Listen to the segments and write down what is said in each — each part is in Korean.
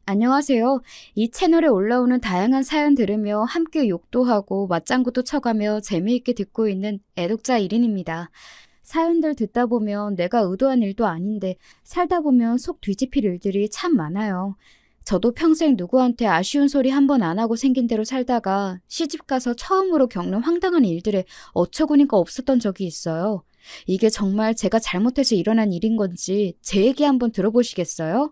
안녕하세요. 이 채널에 올라오는 다양한 사연 들으며 함께 욕도 하고 맞장구도 쳐가며 재미있게 듣고 있는 애독자 1인입니다. 사연들 듣다 보면 내가 의도한 일도 아닌데 살다 보면 속 뒤집힐 일들이 참 많아요. 저도 평생 누구한테 아쉬운 소리 한 번 안 하고 생긴 대로 살다가 시집가서 처음으로 겪는 황당한 일들에 어처구니가 없었던 적이 있어요. 이게 정말 제가 잘못해서 일어난 일인 건지 제 얘기 한번 들어보시겠어요?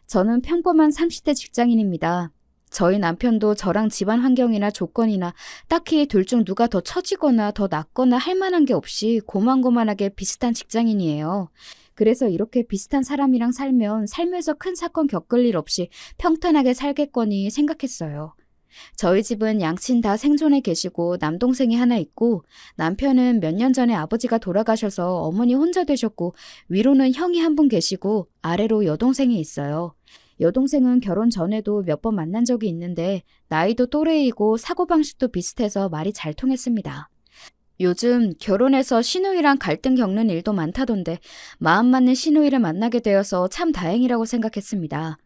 저는 평범한 30대 직장인입니다. 저희 남편도 저랑 집안 환경이나 조건이나 딱히 둘 중 누가 더 처지거나 더 낫거나 할 만한 게 없이 고만고만하게 비슷한 직장인이에요. 그래서 이렇게 비슷한 사람이랑 살면 살면서 큰 사건 겪을 일 없이 평탄하게 살겠거니 생각했어요. 저희 집은 양친 다 생존해 계시고 남동생이 하나 있고 남편은 몇 년 전에 아버지가 돌아가셔서 어머니 혼자 되셨고 위로는 형이 한 분 계시고 아래로 여동생이 있어요. 여동생은 결혼 전에도 몇 번 만난 적이 있는데 나이도 또래이고 사고방식도 비슷해서 말이 잘 통했습니다. 요즘 결혼해서 시누이랑 갈등 겪는 일도 많다던데 마음 맞는 시누이를 만나게 되어서 참 다행이라고 생각했습니다.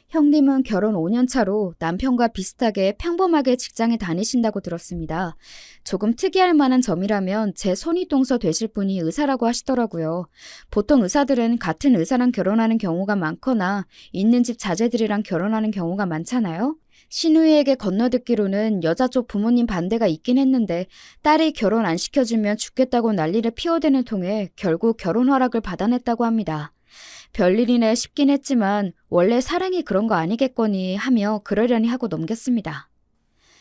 형님은 결혼 5년 차로 남편과 비슷하게 평범하게 직장에 다니신다고 들었습니다. 조금 특이할 만한 점이라면 제 손윗동서 되실 분이 의사라고 하시더라고요. 보통 의사들은 같은 의사랑 결혼하는 경우가 많거나 있는 집 자제들이랑 결혼하는 경우가 많잖아요. 시누이에게 건너듣기로는 여자 쪽 부모님 반대가 있긴 했는데 딸이 결혼 안 시켜주면 죽겠다고 난리를 피워대는 통에 결국 결혼 허락을 받아냈다고 합니다. 별일이네 싶긴 했지만 원래 사랑이 그런 거 아니겠거니 하며 그러려니 하고 넘겼습니다.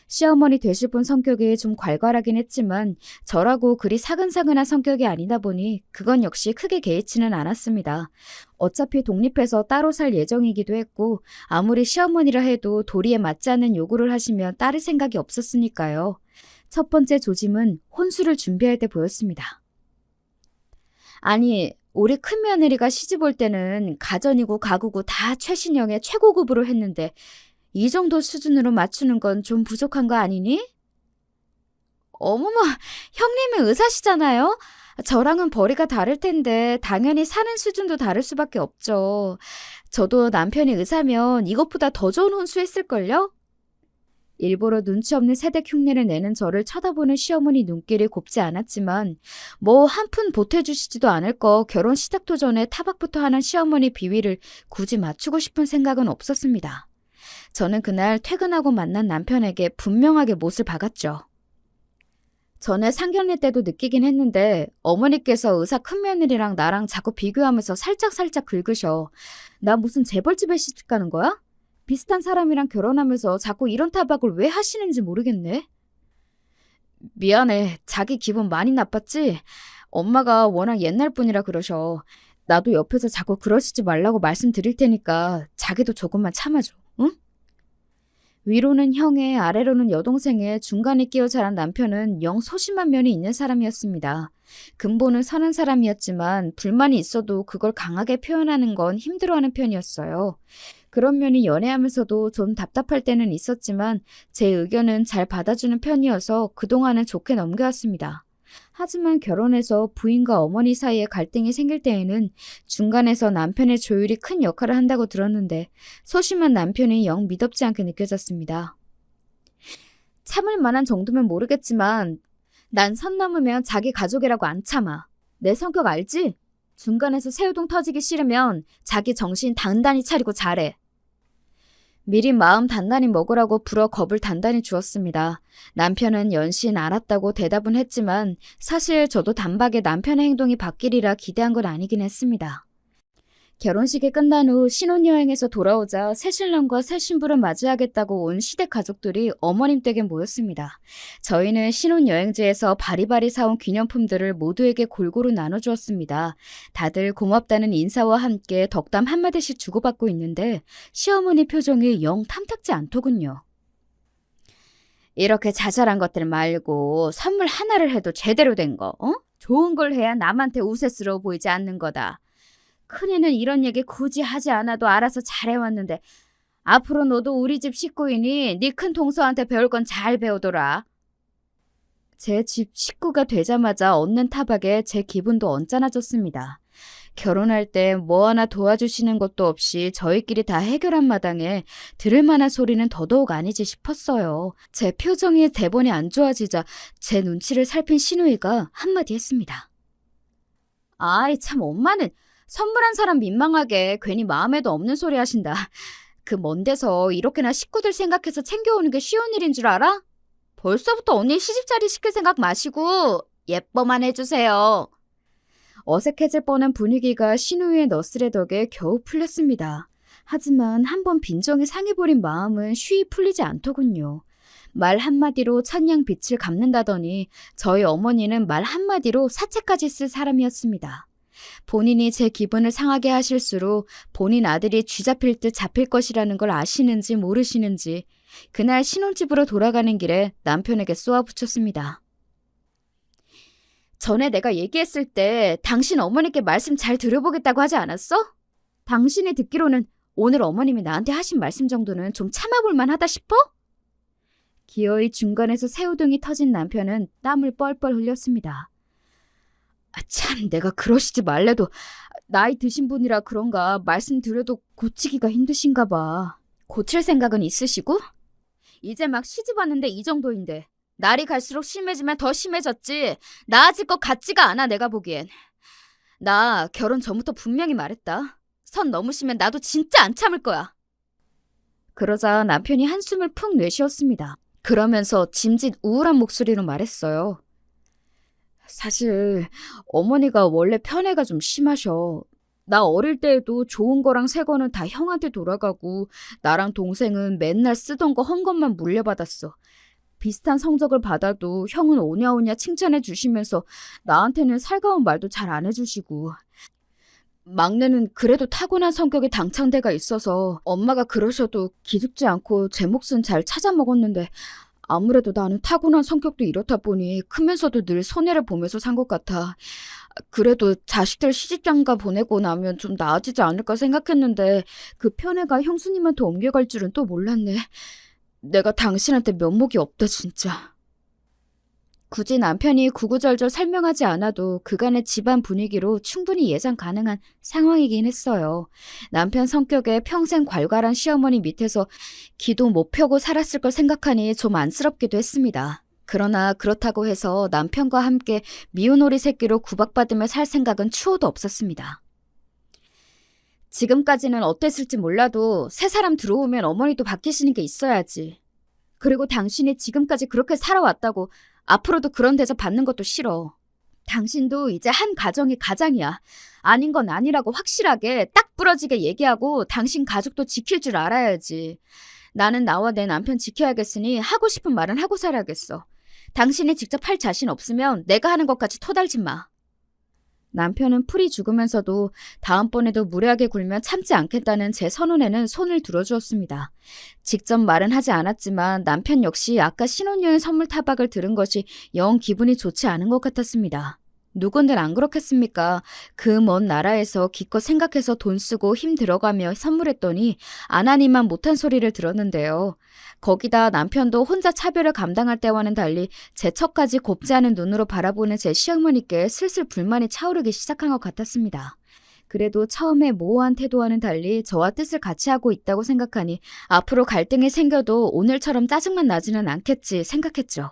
시어머니 되실 분 성격이 좀 괄괄하긴 했지만 저라고 그리 사근사근한 성격이 아니다 보니 그건 역시 크게 개의치는 않았습니다. 어차피 독립해서 따로 살 예정이기도 했고 아무리 시어머니라 해도 도리에 맞지 않는 요구를 하시면 따를 생각이 없었으니까요. 첫 번째 조짐은 혼수를 준비할 때 보였습니다. 아니, 우리 큰며느리가 시집 올 때는 가전이고 가구고 다 최신형의 최고급으로 했는데 이 정도 수준으로 맞추는 건 좀 부족한 거 아니니? 어머머, 형님은 의사시잖아요? 저랑은 벌이가 다를 텐데 당연히 사는 수준도 다를 수밖에 없죠. 저도 남편이 의사면 이것보다 더 좋은 혼수했을걸요? 일부러 눈치 없는 세대 흉내를 내는 저를 쳐다보는 시어머니 눈길이 곱지 않았지만 뭐 한 푼 보태주시지도 않을 거 결혼 시작도 전에 타박부터 하는 시어머니 비위를 굳이 맞추고 싶은 생각은 없었습니다. 저는 그날 퇴근하고 만난 남편에게 분명하게 못을 박았죠. 전에 상견례 때도 느끼긴 했는데 어머니께서 의사 큰며느리랑 나랑 자꾸 비교하면서 살짝 긁으셔. 나 무슨 재벌집에 시집 가는 거야? 비슷한 사람이랑 결혼하면서 자꾸 이런 타박을 왜 하시는지 모르겠네. 미안해. 자기 기분 많이 나빴지? 엄마가 워낙 옛날 분이라 그러셔. 나도 옆에서 자꾸 그러시지 말라고 말씀드릴 테니까 자기도 조금만 참아줘. 응? 위로는 형에 아래로는 여동생에 중간에 끼어 자란 남편은 영 소심한 면이 있는 사람이었습니다. 근본은 선한 사람이었지만 불만이 있어도 그걸 강하게 표현하는 건 힘들어하는 편이었어요. 그런 면이 연애하면서도 좀 답답할 때는 있었지만 제 의견은 잘 받아주는 편이어서 그동안은 좋게 넘겨왔습니다. 하지만 결혼해서 부인과 어머니 사이에 갈등이 생길 때에는 중간에서 남편의 조율이 큰 역할을 한다고 들었는데 소심한 남편이 영 미덥지 않게 느껴졌습니다. 참을 만한 정도면 모르겠지만 난 선 넘으면 자기 가족이라고 안 참아. 내 성격 알지? 중간에서 새우동 터지기 싫으면 자기 정신 단단히 차리고 잘해. 미리 마음 단단히 먹으라고 불어 겁을 단단히 주었습니다. 남편은 연신 알았다고 대답은 했지만 사실 저도 단박에 남편의 행동이 바뀌리라 기대한 건 아니긴 했습니다. 결혼식이 끝난 후 신혼여행에서 돌아오자 새신랑과 새신부를 맞이하겠다고 온 시댁 가족들이 어머님 댁에 모였습니다. 저희는 신혼여행지에서 바리바리 사온 기념품들을 모두에게 골고루 나눠주었습니다. 다들 고맙다는 인사와 함께 덕담 한마디씩 주고받고 있는데 시어머니 표정이 영 탐탁지 않더군요. 이렇게 자잘한 것들 말고 선물 하나를 해도 제대로 된 거, 좋은 걸 해야 남한테 우세스러워 보이지 않는 거다. 큰애는 이런 얘기 굳이 하지 않아도 알아서 잘해왔는데 앞으로 너도 우리 집 식구이니 네 큰 동서한테 배울 건 잘 배우더라. 제 집 식구가 되자마자 얻는 타박에 제 기분도 언짢아졌습니다. 결혼할 때 뭐 하나 도와주시는 것도 없이 저희끼리 다 해결한 마당에 들을 만한 소리는 더더욱 아니지 싶었어요. 제 표정이 대번이 안 좋아지자 제 눈치를 살핀 시누이가 한마디 했습니다. 아이 참 엄마는 선물한 사람 민망하게 괜히 마음에도 없는 소리 하신다. 그 먼 데서 이렇게나 식구들 생각해서 챙겨오는 게 쉬운 일인 줄 알아? 벌써부터 언니 시집살이 시킬 생각 마시고 예뻐만 해주세요. 어색해질 뻔한 분위기가 시누이의 너스레 덕에 겨우 풀렸습니다. 하지만 한번 빈정이 상해버린 마음은 쉬이 풀리지 않더군요. 말 한마디로 천냥 빛을 갚는다더니 저희 어머니는 말 한마디로 사채까지 쓸 사람이었습니다. 본인이 제 기분을 상하게 하실수록 본인 아들이 쥐잡힐 듯 잡힐 것이라는 걸 아시는지 모르시는지 그날 신혼집으로 돌아가는 길에 남편에게 쏘아붙였습니다. 전에 내가 얘기했을 때 당신 어머니께 말씀 잘 들어보겠다고 하지 않았어? 당신이 듣기로는 오늘 어머님이 나한테 하신 말씀 정도는 좀 참아볼 만하다 싶어? 기어이 중간에서 새우등이 터진 남편은 땀을 뻘뻘 흘렸습니다. 참 내가 그러시지 말래도 나이 드신 분이라 그런가 말씀드려도 고치기가 힘드신가 봐. 고칠 생각은 있으시고? 이제 막 시집 왔는데 이 정도인데 날이 갈수록 심해지면 더 심해졌지 나아질 것 같지가 않아 내가 보기엔. 나 결혼 전부터 분명히 말했다. 선 넘으시면 나도 진짜 안 참을 거야. 그러자 남편이 한숨을 푹 내쉬었습니다. 그러면서 짐짓 우울한 목소리로 말했어요. 사실 어머니가 원래 편애가 좀 심하셔. 나 어릴 때에도 좋은 거랑 새 거는 다 형한테 돌아가고 나랑 동생은 맨날 쓰던 거 헌 것만 물려받았어. 비슷한 성적을 받아도 형은 오냐오냐 칭찬해 주시면서 나한테는 살가운 말도 잘 안 해주시고 막내는 그래도 타고난 성격에 당찬데가 있어서 엄마가 그러셔도 기죽지 않고 제 몫은 잘 찾아 먹었는데 아무래도 나는 타고난 성격도 이렇다 보니 크면서도 늘 손해를 보면서 산 것 같아. 그래도 자식들 시집장가 보내고 나면 좀 나아지지 않을까 생각했는데 그 편애가 형수님한테 옮겨갈 줄은 또 몰랐네. 내가 당신한테 면목이 없다 진짜. 굳이 남편이 구구절절 설명하지 않아도 그간의 집안 분위기로 충분히 예상 가능한 상황이긴 했어요. 남편 성격에 평생 괄괄한 시어머니 밑에서 기도 못 펴고 살았을 걸 생각하니 좀 안쓰럽기도 했습니다. 그러나 그렇다고 해서 남편과 함께 미운 오리 새끼로 구박받으며 살 생각은 추호도 없었습니다. 지금까지는 어땠을지 몰라도 새 사람 들어오면 어머니도 바뀌시는 게 있어야지. 그리고 당신이 지금까지 그렇게 살아왔다고 앞으로도 그런 대접 받는 것도 싫어. 당신도 이제 한 가정이 가장이야. 아닌 건 아니라고 확실하게 딱 부러지게 얘기하고 당신 가족도 지킬 줄 알아야지. 나는 나와 내 남편 지켜야겠으니 하고 싶은 말은 하고 살아야겠어. 당신이 직접 할 자신 없으면 내가 하는 것까지 토달지 마. 남편은 풀이 죽으면서도 다음번에도 무례하게 굴면 참지 않겠다는 제 선언에는 손을 들어주었습니다. 직접 말은 하지 않았지만 남편 역시 아까 신혼여행 선물 타박을 들은 것이 영 기분이 좋지 않은 것 같았습니다. 누군들 안 그렇겠습니까? 그 먼 나라에서 기껏 생각해서 돈 쓰고 힘 들어가며 선물했더니 안 하니만 못한 소리를 들었는데요. 거기다 남편도 혼자 차별을 감당할 때와는 달리 제 척까지 곱지 않은 눈으로 바라보는 제 시어머니께 슬슬 불만이 차오르기 시작한 것 같았습니다. 그래도 처음에 모호한 태도와는 달리 저와 뜻을 같이 하고 있다고 생각하니 앞으로 갈등이 생겨도 오늘처럼 짜증만 나지는 않겠지 생각했죠.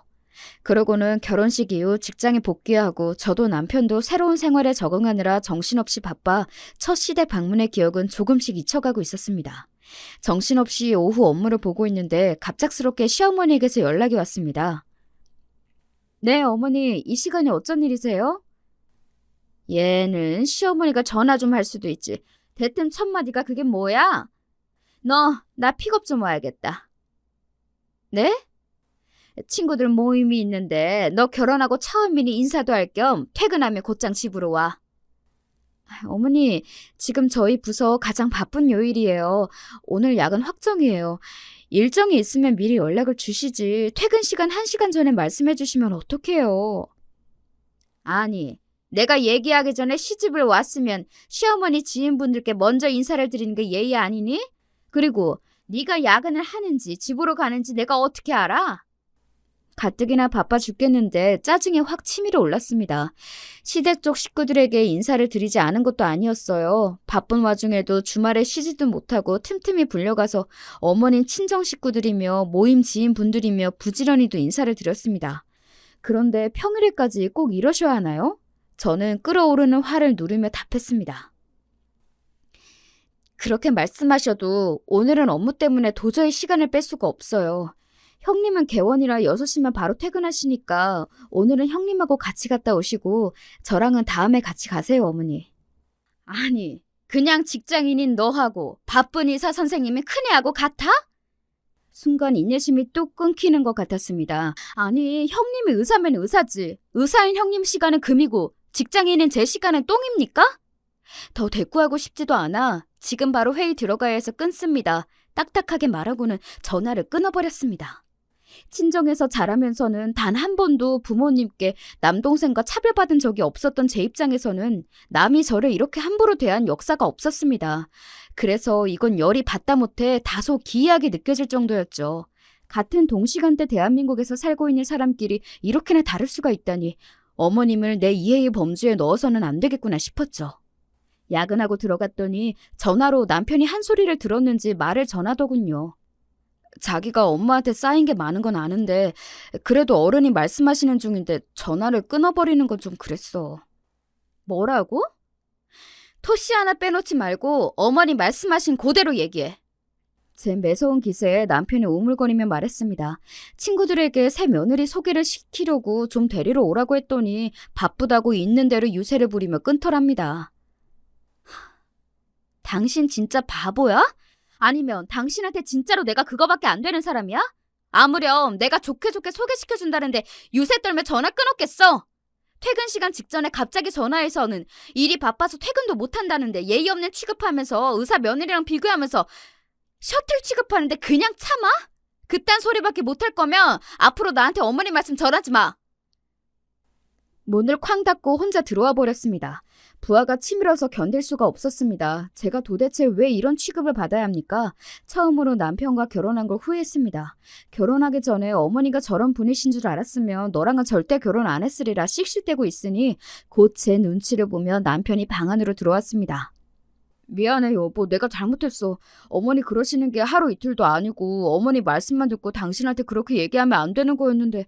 그러고는 결혼식 이후 직장에 복귀하고 저도 남편도 새로운 생활에 적응하느라 정신없이 바빠 첫 시댁 방문의 기억은 조금씩 잊혀가고 있었습니다. 정신없이 오후 업무를 보고 있는데 갑작스럽게 시어머니에게서 연락이 왔습니다. 네, 어머니, 이 시간에 어쩐 일이세요? 얘는 시어머니가 전화 좀 할 수도 있지. 대뜸 첫마디가 그게 뭐야? 나 픽업 좀 와야겠다. 네? 친구들 모임이 있는데 너 결혼하고 처음이니 인사도 할 겸 퇴근하면 곧장 집으로 와. 어머니, 지금 저희 부서 가장 바쁜 요일이에요. 오늘 야근 확정이에요. 일정이 있으면 미리 연락을 주시지. 퇴근 시간 1시간 전에 말씀해 주시면 어떡해요. 아니, 내가 얘기하기 전에 시집을 왔으면 시어머니 지인분들께 먼저 인사를 드리는 게 예의 아니니? 그리고 네가 야근을 하는지 집으로 가는지 내가 어떻게 알아? 가뜩이나 바빠 죽겠는데 짜증이 확 치밀어 올랐습니다. 시댁 쪽 식구들에게 인사를 드리지 않은 것도 아니었어요. 바쁜 와중에도 주말에 쉬지도 못하고 틈틈이 불려가서 어머님 친정 식구들이며 모임 지인분들이며 부지런히도 인사를 드렸습니다. 그런데 평일에까지 꼭 이러셔야 하나요? 저는 끓어오르는 화를 누르며 답했습니다. 그렇게 말씀하셔도 오늘은 업무 때문에 도저히 시간을 뺄 수가 없어요. 형님은 개원이라 6시면 바로 퇴근하시니까 오늘은 형님하고 같이 갔다 오시고 저랑은 다음에 같이 가세요, 어머니. 아니, 그냥 직장인인 너하고 바쁜 의사 선생님이 큰애하고 같아? 순간 인내심이 뚝 끊기는 것 같았습니다. 아니, 형님이 의사면 의사지. 의사인 형님 시간은 금이고 직장인인 제 시간은 똥입니까? 더 대꾸하고 싶지도 않아. 지금 바로 회의 들어가야 해서 끊습니다. 딱딱하게 말하고는 전화를 끊어버렸습니다. 친정에서 자라면서는 단 한 번도 부모님께 남동생과 차별받은 적이 없었던 제 입장에서는 남이 저를 이렇게 함부로 대한 역사가 없었습니다. 그래서 이건 열이 받다 못해 다소 기이하게 느껴질 정도였죠. 같은 동시간대 대한민국에서 살고 있는 사람끼리 이렇게나 다를 수가 있다니 어머님을 내 이해의 범주에 넣어서는 안 되겠구나 싶었죠. 야근하고 들어갔더니 전화로 남편이 한 소리를 들었는지 말을 전하더군요. 자기가 엄마한테 쌓인 게 많은 건 아는데 그래도 어른이 말씀하시는 중인데 전화를 끊어버리는 건 좀 그랬어. 뭐라고? 토씨 하나 빼놓지 말고 어머니 말씀하신 그대로 얘기해. 제 매서운 기세에 남편이 우물거리며 말했습니다. 친구들에게 새 며느리 소개를 시키려고 좀 데리러 오라고 했더니 바쁘다고 있는 대로 유세를 부리며 끊더랍니다. 당신 진짜 바보야? 아니면 당신한테 진짜로 내가 그거밖에 안 되는 사람이야? 아무렴 내가 좋게 소개시켜준다는데 유세 떨며 전화 끊었겠어. 퇴근 시간 직전에 갑자기 전화해서는 일이 바빠서 퇴근도 못한다는데 예의 없는 취급하면서 의사 며느리랑 비교하면서 셔틀 취급하는데 그냥 참아? 그딴 소리밖에 못할 거면 앞으로 나한테 어머니 말씀 전하지 마. 문을 쾅 닫고 혼자 들어와 버렸습니다. 부하가 치밀어서 견딜 수가 없었습니다. 제가 도대체 왜 이런 취급을 받아야 합니까? 처음으로 남편과 결혼한 걸 후회했습니다. 결혼하기 전에 어머니가 저런 분이신 줄 알았으면 너랑은 절대 결혼 안 했으리라 씩씩대고 있으니 곧 제 눈치를 보며 남편이 방 안으로 들어왔습니다. 미안해 여보, 내가 잘못했어. 어머니 그러시는 게 하루 이틀도 아니고 어머니 말씀만 듣고 당신한테 그렇게 얘기하면 안 되는 거였는데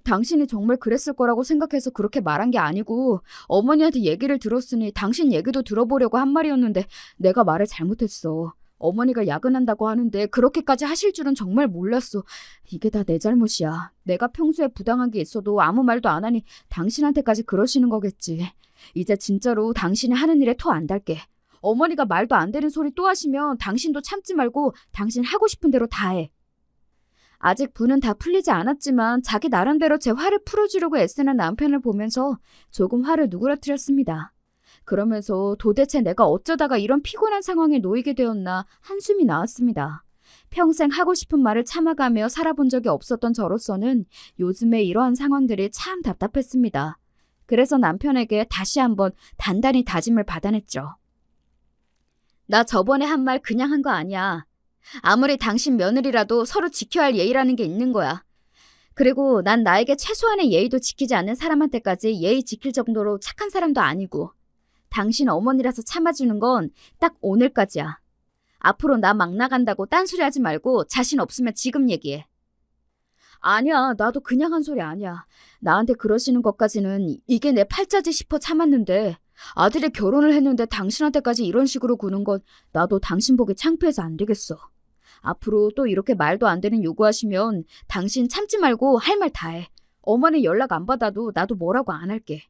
당신이 정말 그랬을 거라고 생각해서 그렇게 말한 게 아니고 어머니한테 얘기를 들었으니 당신 얘기도 들어보려고 한 말이었는데 내가 말을 잘못했어. 어머니가 야근한다고 하는데 그렇게까지 하실 줄은 정말 몰랐어. 이게 다 내 잘못이야. 내가 평소에 부당한 게 있어도 아무 말도 안 하니 당신한테까지 그러시는 거겠지. 이제 진짜로 당신이 하는 일에 토 안 달게. 어머니가 말도 안 되는 소리 또 하시면 당신도 참지 말고 당신 하고 싶은 대로 다 해. 아직 분은 다 풀리지 않았지만 자기 나름대로 제 화를 풀어주려고 애쓰는 남편을 보면서 조금 화를 누그러뜨렸습니다. 그러면서 도대체 내가 어쩌다가 이런 피곤한 상황에 놓이게 되었나 한숨이 나왔습니다. 평생 하고 싶은 말을 참아가며 살아본 적이 없었던 저로서는 요즘에 이러한 상황들이 참 답답했습니다. 그래서 남편에게 다시 한번 단단히 다짐을 받아냈죠. 나 저번에 한 말 그냥 한 거 아니야. 아무리 당신 며느리라도 서로 지켜야 할 예의라는 게 있는 거야. 그리고 난 나에게 최소한의 예의도 지키지 않는 사람한테까지 예의 지킬 정도로 착한 사람도 아니고 당신 어머니라서 참아주는 건 딱 오늘까지야. 앞으로 나 막 나간다고 딴소리 하지 말고 자신 없으면 지금 얘기해. 아니야, 나도 그냥 한 소리 아니야. 나한테 그러시는 것까지는 이게 내 팔자지 싶어 참았는데 아들이 결혼을 했는데 당신한테까지 이런 식으로 구는 건 나도 당신 보기 창피해서 안 되겠어. 앞으로 또 이렇게 말도 안 되는 요구하시면 당신 참지 말고 할 말 다 해. 어머니 연락 안 받아도 나도 뭐라고 안 할게.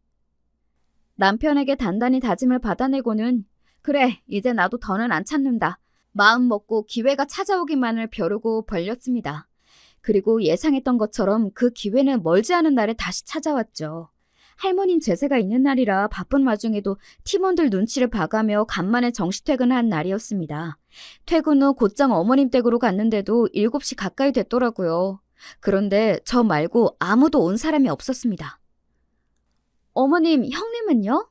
남편에게 단단히 다짐을 받아내고는 그래, 이제 나도 더는 안 참는다. 마음 먹고 기회가 찾아오기만을 벼르고 벌렸습니다. 그리고 예상했던 것처럼 그 기회는 멀지 않은 날에 다시 찾아왔죠. 할머님 제세가 있는 날이라 바쁜 와중에도 팀원들 눈치를 봐가며 간만에 정시퇴근한 날이었습니다. 퇴근 후 곧장 어머님 댁으로 갔는데도 7시 가까이 됐더라고요. 그런데 저 말고 아무도 온 사람이 없었습니다. 어머님, 형님은요?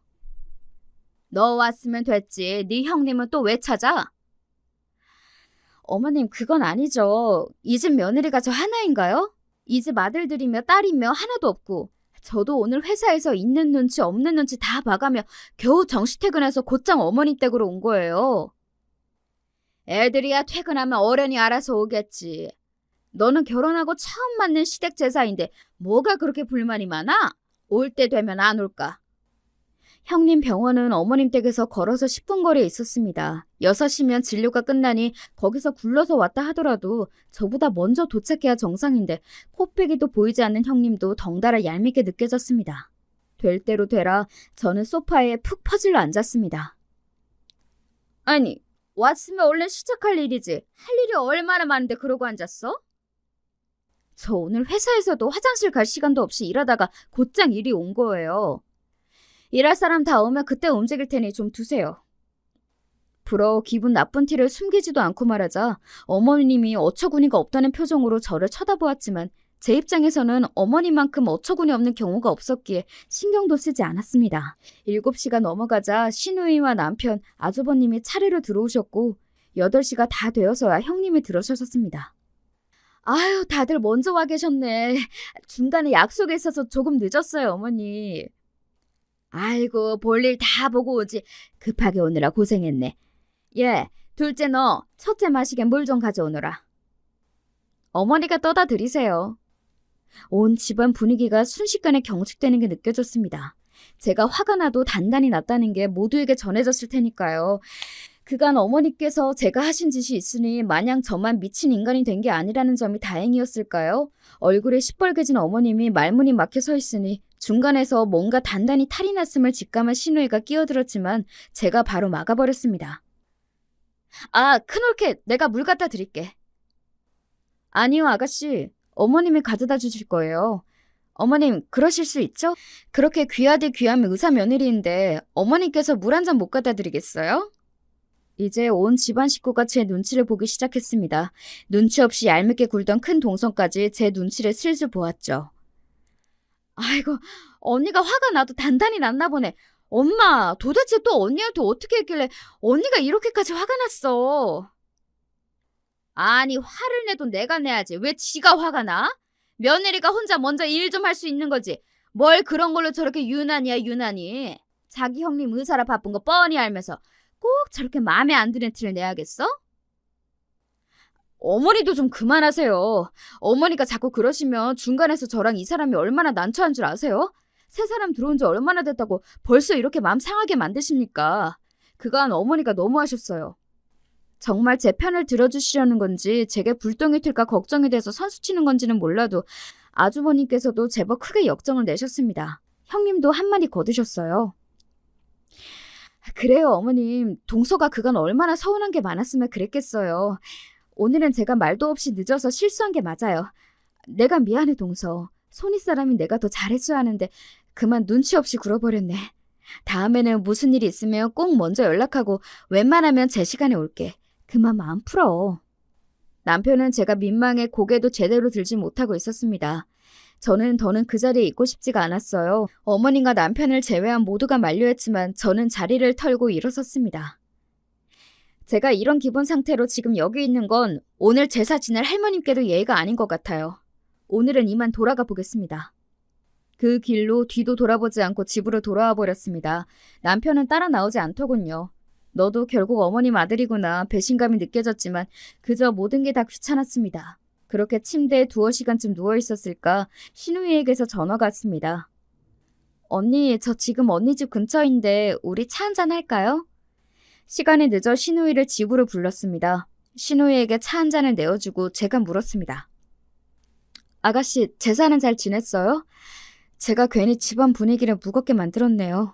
너 왔으면 됐지. 네 형님은 또 왜 찾아? 어머님, 그건 아니죠. 이 집 며느리가 저 하나인가요? 이 집 아들들이며 딸이며 하나도 없고 저도 오늘 회사에서 있는 눈치 없는 눈치 다 봐가며 겨우 정시퇴근해서 곧장 어머님 댁으로 온 거예요. 애들이야 퇴근하면 어련히 알아서 오겠지. 너는 결혼하고 처음 맞는 시댁 제사인데 뭐가 그렇게 불만이 많아? 올 때 되면 안 올까? 형님 병원은 어머님 댁에서 걸어서 10분 거리에 있었습니다. 6시면 진료가 끝나니 거기서 굴러서 왔다 하더라도 저보다 먼저 도착해야 정상인데 코빼기도 보이지 않는 형님도 덩달아 얄밉게 느껴졌습니다. 될 대로 되라 저는 소파에 푹 퍼질러 앉았습니다. 아니, 왔으면 얼른 시작할 일이지. 할 일이 얼마나 많은데 그러고 앉았어? 저 오늘 회사에서도 화장실 갈 시간도 없이 일하다가 곧장 일이 온 거예요. 일할 사람 다 오면 그때 움직일 테니 좀 두세요. 부러워 기분 나쁜 티를 숨기지도 않고 말하자 어머님이 어처구니가 없다는 표정으로 저를 쳐다보았지만 제 입장에서는 어머니만큼 어처구니 없는 경우가 없었기에 신경도 쓰지 않았습니다. 7시가 넘어가자 시누이와 남편, 아주버님이 차례로 들어오셨고 8시가 다 되어서야 형님이 들어서셨습니다. 아유, 다들 먼저 와 계셨네. 중간에 약속에 있어서 조금 늦었어요, 어머니. 아이고, 볼일 다 보고 오지. 급하게 오느라 고생했네. 예, 둘째 너 첫째 마시게 물 좀 가져오너라. 어머니가 떠다 드리세요. 온 집안 분위기가 순식간에 경직되는 게 느껴졌습니다. 제가 화가 나도 단단히 났다는 게 모두에게 전해졌을 테니까요. 그간 어머니께서 제가 하신 짓이 있으니 마냥 저만 미친 인간이 된 게 아니라는 점이 다행이었을까요? 얼굴에 시뻘개진 어머님이 말문이 막혀 서 있으니 중간에서 뭔가 단단히 탈이 났음을 직감한 시누이가 끼어들었지만 제가 바로 막아버렸습니다. 아, 큰올케 내가 물 갖다 드릴게. 아니요, 아가씨. 어머님이 가져다 주실 거예요. 어머님, 그러실 수 있죠? 그렇게 귀하디 귀한 의사 며느리인데 어머님께서 물 한 잔 못 갖다 드리겠어요? 이제 온 집안 식구가 제 눈치를 보기 시작했습니다. 눈치 없이 얄밉게 굴던 큰 동성까지 제 눈치를 슬슬 보았죠. 아이고, 언니가 화가 나도 단단히 났나 보네. 엄마, 도대체 또 언니한테 어떻게 했길래 언니가 이렇게까지 화가 났어? 아니, 화를 내도 내가 내야지. 왜 지가 화가 나? 며느리가 혼자 먼저 일 좀 할 수 있는 거지. 뭘 그런 걸로 저렇게 유난이야, 유난히. 자기 형님 의사라 바쁜 거 뻔히 알면서 꼭 저렇게 마음에 안 드는 티를 내야겠어? 어머니도 좀 그만하세요. 어머니가 자꾸 그러시면 중간에서 저랑 이 사람이 얼마나 난처한 줄 아세요? 새 사람 들어온 지 얼마나 됐다고 벌써 이렇게 마음 상하게 만드십니까? 그간 어머니가 너무하셨어요. 정말 제 편을 들어주시려는 건지 제게 불똥이 튈까 걱정이 돼서 선수치는 건지는 몰라도 아주버님께서도 제법 크게 역정을 내셨습니다. 형님도 한마디 거두셨어요. 그래요, 어머님. 동서가 그간 얼마나 서운한 게 많았으면 그랬겠어요. 오늘은 제가 말도 없이 늦어서 실수한 게 맞아요. 내가 미안해, 동서. 손윗사람인 내가 더 잘했어야 하는데 그만 눈치 없이 굴어버렸네. 다음에는 무슨 일이 있으면 꼭 먼저 연락하고 웬만하면 제 시간에 올게. 그만 마음 풀어. 남편은 제가 민망해 고개도 제대로 들지 못하고 있었습니다. 저는 더는 그 자리에 있고 싶지가 않았어요. 어머님과 남편을 제외한 모두가 만류했지만 저는 자리를 털고 일어섰습니다. 제가 이런 기분 상태로 지금 여기 있는 건 오늘 제사 지낼 할머님께도 예의가 아닌 것 같아요. 오늘은 이만 돌아가 보겠습니다. 그 길로 뒤도 돌아보지 않고 집으로 돌아와 버렸습니다. 남편은 따라 나오지 않더군요. 너도 결국 어머님 아들이구나 배신감이 느껴졌지만 그저 모든 게 다 귀찮았습니다. 그렇게 침대에 2-3시간쯤 누워있었을까 시누이에게서 전화가 왔습니다. 언니, 저 지금 언니 집 근처인데 우리 차 한잔 할까요? 시간이 늦어 시누이를 집으로 불렀습니다. 시누이에게 차 한 잔을 내어주고 제가 물었습니다. 아가씨, 제사는 잘 지냈어요? 제가 괜히 집안 분위기를 무겁게 만들었네요.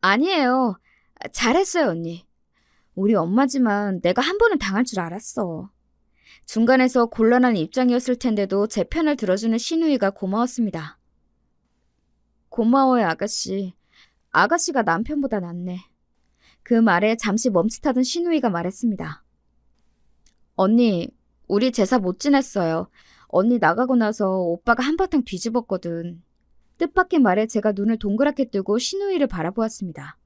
아니에요. 잘했어요, 언니. 우리 엄마지만 내가 한 번은 당할 줄 알았어. 중간에서 곤란한 입장이었을 텐데도 제 편을 들어주는 시누이가 고마웠습니다. 고마워요, 아가씨. 아가씨가 남편보다 낫네. 그 말에 잠시 멈칫하던 시누이가 말했습니다. 언니, 우리 제사 못 지냈어요. 언니 나가고 나서 오빠가 한바탕 뒤집었거든. 뜻밖의 말에 제가 눈을 동그랗게 뜨고 시누이를 바라보았습니다.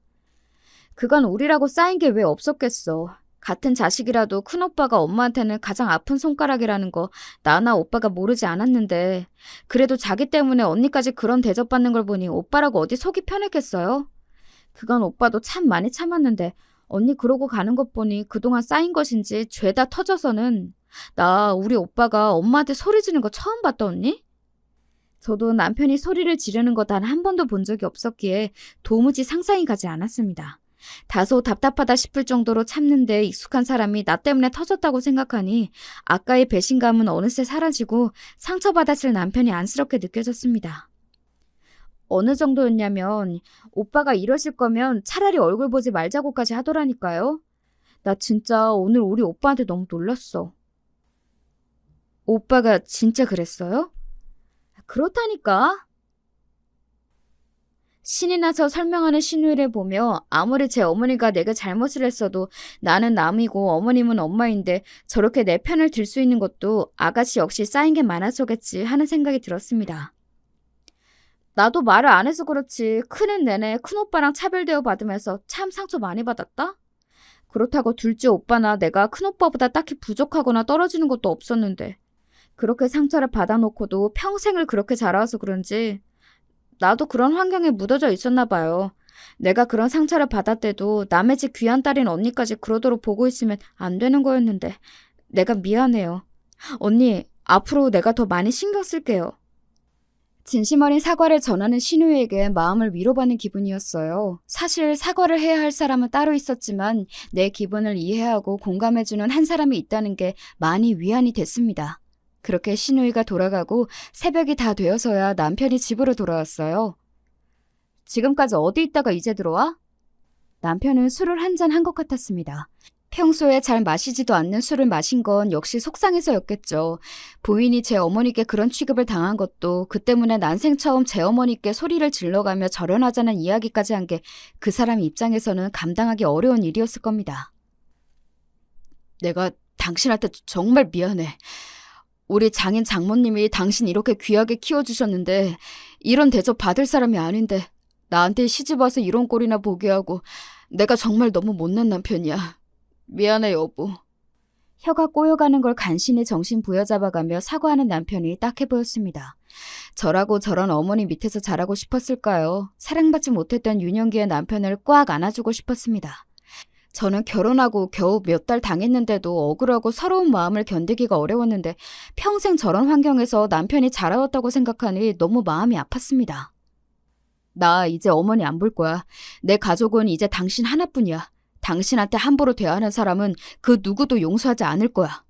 그간 우리라고 쌓인 게 왜 없었겠어. 같은 자식이라도 큰오빠가 엄마한테는 가장 아픈 손가락이라는 거 나나 오빠가 모르지 않았는데 그래도 자기 때문에 언니까지 그런 대접받는 걸 보니 오빠라고 어디 속이 편했겠어요? 그간 오빠도 참 많이 참았는데 언니 그러고 가는 것 보니 그동안 쌓인 것인지 죄다 터져서는 나 우리 오빠가 엄마한테 소리 지르는 거 처음 봤다 언니? 저도 남편이 소리를 지르는 거 단 한 번도 본 적이 없었기에 도무지 상상이 가지 않았습니다. 다소 답답하다 싶을 정도로 참는데 익숙한 사람이 나 때문에 터졌다고 생각하니 아까의 배신감은 어느새 사라지고 상처받았을 남편이 안쓰럽게 느껴졌습니다. 어느 정도였냐면 오빠가 이러실 거면 차라리 얼굴 보지 말자고까지 하더라니까요. 나 진짜 오늘 우리 오빠한테 너무 놀랐어. 오빠가 진짜 그랬어요? 그렇다니까. 신이 나서 설명하는 신우이를 보며 아무리 제 어머니가 내가 잘못을 했어도 나는 남이고 어머님은 엄마인데 저렇게 내 편을 들 수 있는 것도 아가씨 역시 쌓인 게 많아서겠지 하는 생각이 들었습니다. 나도 말을 안 해서 그렇지 크는 내내 큰오빠랑 차별대우 받으면서 참 상처 많이 받았다? 그렇다고 둘째 오빠나 내가 큰오빠보다 딱히 부족하거나 떨어지는 것도 없었는데 그렇게 상처를 받아놓고도 평생을 그렇게 자라와서 그런지 나도 그런 환경에 묻어져 있었나 봐요. 내가 그런 상처를 받았대도 남의 집 귀한 딸인 언니까지 그러도록 보고 있으면 안 되는 거였는데 내가 미안해요. 언니, 앞으로 내가 더 많이 신경 쓸게요. 진심 어린 사과를 전하는 신우에게 마음을 위로받는 기분이었어요. 사실 사과를 해야 할 사람은 따로 있었지만 내 기분을 이해하고 공감해주는 한 사람이 있다는 게 많이 위안이 됐습니다. 그렇게 신우이가 돌아가고 새벽이 다 되어서야 남편이 집으로 돌아왔어요. 지금까지 어디 있다가 이제 들어와? 남편은 술을 한 잔 한 것 같았습니다. 평소에 잘 마시지도 않는 술을 마신 건 역시 속상해서였겠죠. 부인이 제 어머니께 그런 취급을 당한 것도 그 때문에 난생 처음 제 어머니께 소리를 질러가며 절연하자는 이야기까지 한 게 그 사람 입장에서는 감당하기 어려운 일이었을 겁니다. 내가 당신한테 정말 미안해. 우리 장인 장모님이 당신 이렇게 귀하게 키워주셨는데 이런 대접 받을 사람이 아닌데 나한테 시집와서 이런 꼴이나 보게 하고 내가 정말 너무 못난 남편이야. 미안해 여보. 혀가 꼬여가는 걸 간신히 정신 부여잡아가며 사과하는 남편이 딱해 보였습니다. 저라고 저런 어머니 밑에서 자라고 싶었을까요? 사랑받지 못했던 유년기의 남편을 꽉 안아주고 싶었습니다. 저는 결혼하고 겨우 몇 달 당했는데도 억울하고 서러운 마음을 견디기가 어려웠는데 평생 저런 환경에서 남편이 자라왔다고 생각하니 너무 마음이 아팠습니다. 나 이제 어머니 안 볼 거야. 내 가족은 이제 당신 하나뿐이야. 당신한테 함부로 대하는 사람은 그 누구도 용서하지 않을 거야.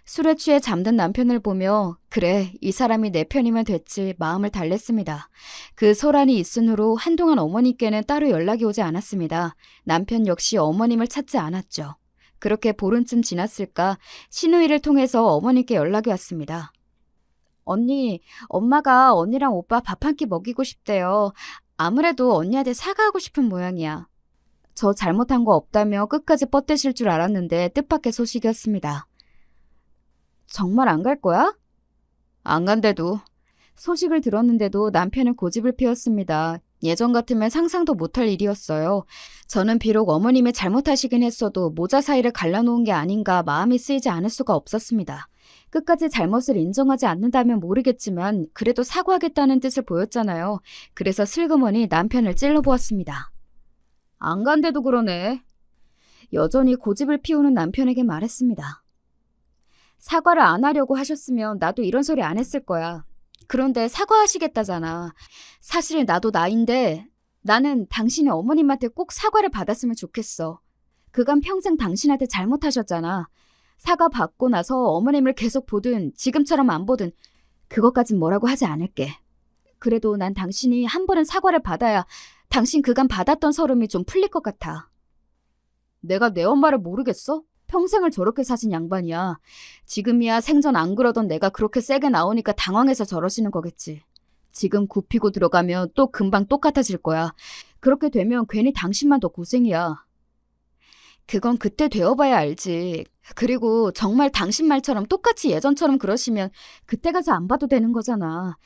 술에 취해 잠든 남편을 보며 그래 이 사람이 내 편이면 됐지 마음을 달랬습니다. 그 소란이 있은 후로 한동안 어머니께는 따로 연락이 오지 않았습니다. 남편 역시 어머님을 찾지 않았죠. 그렇게 보름쯤 지났을까 신우이를 통해서 어머니께 연락이 왔습니다. 언니, 엄마가 언니랑 오빠 밥 한 끼 먹이고 싶대요. 아무래도 언니한테 사과하고 싶은 모양이야. 저 잘못한 거 없다며 끝까지 뻗대실 줄 알았는데 뜻밖의 소식이었습니다. 정말 안 갈 거야? 안 간대도. 소식을 들었는데도 남편은 고집을 피웠습니다. 예전 같으면 상상도 못할 일이었어요. 저는 비록 어머님이 잘못하시긴 했어도 모자 사이를 갈라놓은 게 아닌가 마음이 쓰이지 않을 수가 없었습니다. 끝까지 잘못을 인정하지 않는다면 모르겠지만 그래도 사과하겠다는 뜻을 보였잖아요. 그래서 슬그머니 남편을 찔러보았습니다. 안 간대도 그러네. 여전히 고집을 피우는 남편에게 말했습니다. 사과를 안 하려고 하셨으면 나도 이런 소리 안 했을 거야. 그런데 사과하시겠다잖아. 사실 나도 나인데 나는 당신이 어머님한테 꼭 사과를 받았으면 좋겠어. 그간 평생 당신한테 잘못하셨잖아. 사과 받고 나서 어머님을 계속 보든 지금처럼 안 보든 그것까진 뭐라고 하지 않을게. 그래도 난 당신이 한 번은 사과를 받아야 당신 그간 받았던 서름이 좀 풀릴 것 같아. 내가 내 엄마를 모르겠어? 평생을 저렇게 사신 양반이야. 지금이야 생전 안 그러던 내가 그렇게 세게 나오니까 당황해서 저러시는 거겠지. 지금 굽히고 들어가면 또 금방 똑같아질 거야. 그렇게 되면 괜히 당신만 더 고생이야. 그건 그때 되어봐야 알지. 그리고 정말 당신 말처럼 똑같이 예전처럼 그러시면 그때 가서 안 봐도 되는 거잖아.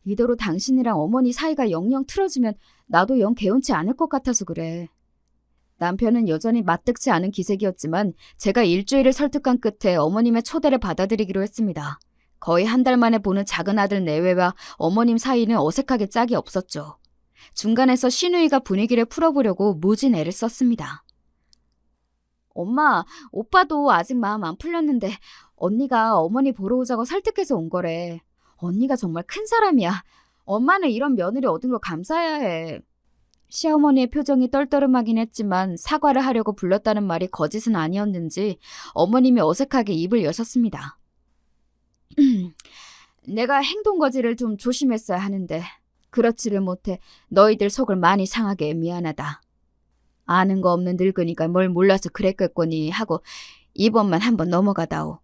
이대로 당신이랑 어머니 사이가 영영 틀어지면 나도 영 개운치 않을 것 같아서 그래. 남편은 여전히 마뜩지 않은 기색이었지만 제가 일주일을 설득한 끝에 어머님의 초대를 받아들이기로 했습니다. 거의 한 달 만에 보는 작은 아들 내외와 어머님 사이는 어색하게 짝이 없었죠. 중간에서 신우이가 분위기를 풀어보려고 무진 애를 썼습니다. 엄마, 오빠도 아직 마음 안 풀렸는데 언니가 어머니 보러 오자고 설득해서 온 거래. 언니가 정말 큰 사람이야. 엄마는 이런 며느리 얻은 걸 감사해야 해. 시어머니의 표정이 떨떠름하긴 했지만 사과를 하려고 불렀다는 말이 거짓은 아니었는지 어머님이 어색하게 입을 여셨습니다. 내가 행동거지를 좀 조심했어야 하는데 그렇지를 못해 너희들 속을 많이 상하게 미안하다. 아는 거 없는 늙으니까 뭘 몰라서 그랬겠거니 하고 이번만 한번 넘어가다오.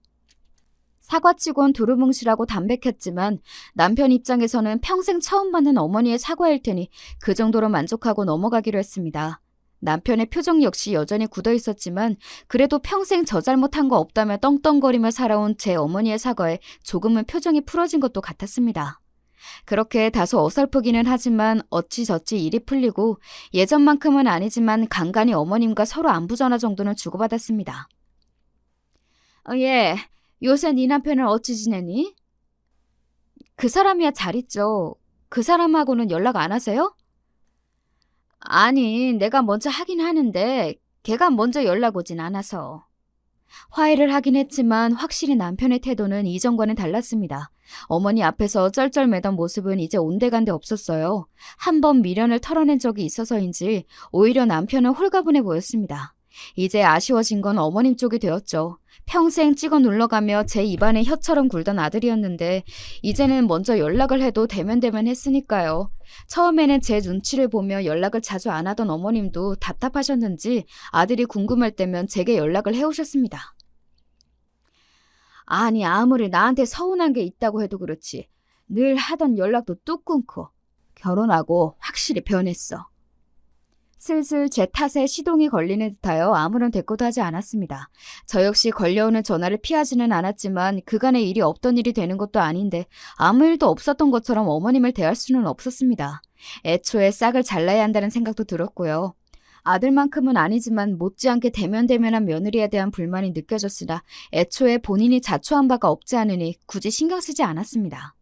사과치곤 두루뭉실하고 담백했지만 남편 입장에서는 평생 처음 받는 어머니의 사과일 테니 그 정도로 만족하고 넘어가기로 했습니다. 남편의 표정 역시 여전히 굳어 있었지만 그래도 평생 저 잘못한 거 없다며 떵떵거리며 살아온 제 어머니의 사과에 조금은 표정이 풀어진 것도 같았습니다. 그렇게 다소 어설프기는 하지만 어찌저찌 일이 풀리고 예전만큼은 아니지만 간간히 어머님과 서로 안부 전화 정도는 주고받았습니다. 예, 요새 네 남편은 어찌 지내니? 그 사람이야 잘 있죠. 그 사람하고는 연락 안 하세요? 아니, 내가 먼저 하긴 하는데 걔가 먼저 연락 오진 않아서. 화해를 하긴 했지만 확실히 남편의 태도는 이전과는 달랐습니다. 어머니 앞에서 쩔쩔매던 모습은 이제 온데간데 없었어요. 한 번 미련을 털어낸 적이 있어서인지 오히려 남편은 홀가분해 보였습니다. 이제 아쉬워진 건 어머님 쪽이 되었죠. 평생 찍어 눌러가며 제 입안에 혀처럼 굴던 아들이었는데 이제는 먼저 연락을 해도 대면대면 했으니까요. 처음에는 제 눈치를 보며 연락을 자주 안 하던 어머님도 답답하셨는지 아들이 궁금할 때면 제게 연락을 해오셨습니다. 아니 아무리 나한테 서운한 게 있다고 해도 그렇지 늘 하던 연락도 뚝 끊고 결혼하고 확실히 변했어. 슬슬 제 탓에 시동이 걸리는 듯하여 아무런 대꾸도 하지 않았습니다. 저 역시 걸려오는 전화를 피하지는 않았지만 그간의 일이 없던 일이 되는 것도 아닌데 아무 일도 없었던 것처럼 어머님을 대할 수는 없었습니다. 애초에 싹을 잘라야 한다는 생각도 들었고요. 아들만큼은 아니지만 못지않게 대면대면한 며느리에 대한 불만이 느껴졌으나 애초에 본인이 자초한 바가 없지 않으니 굳이 신경 쓰지 않았습니다.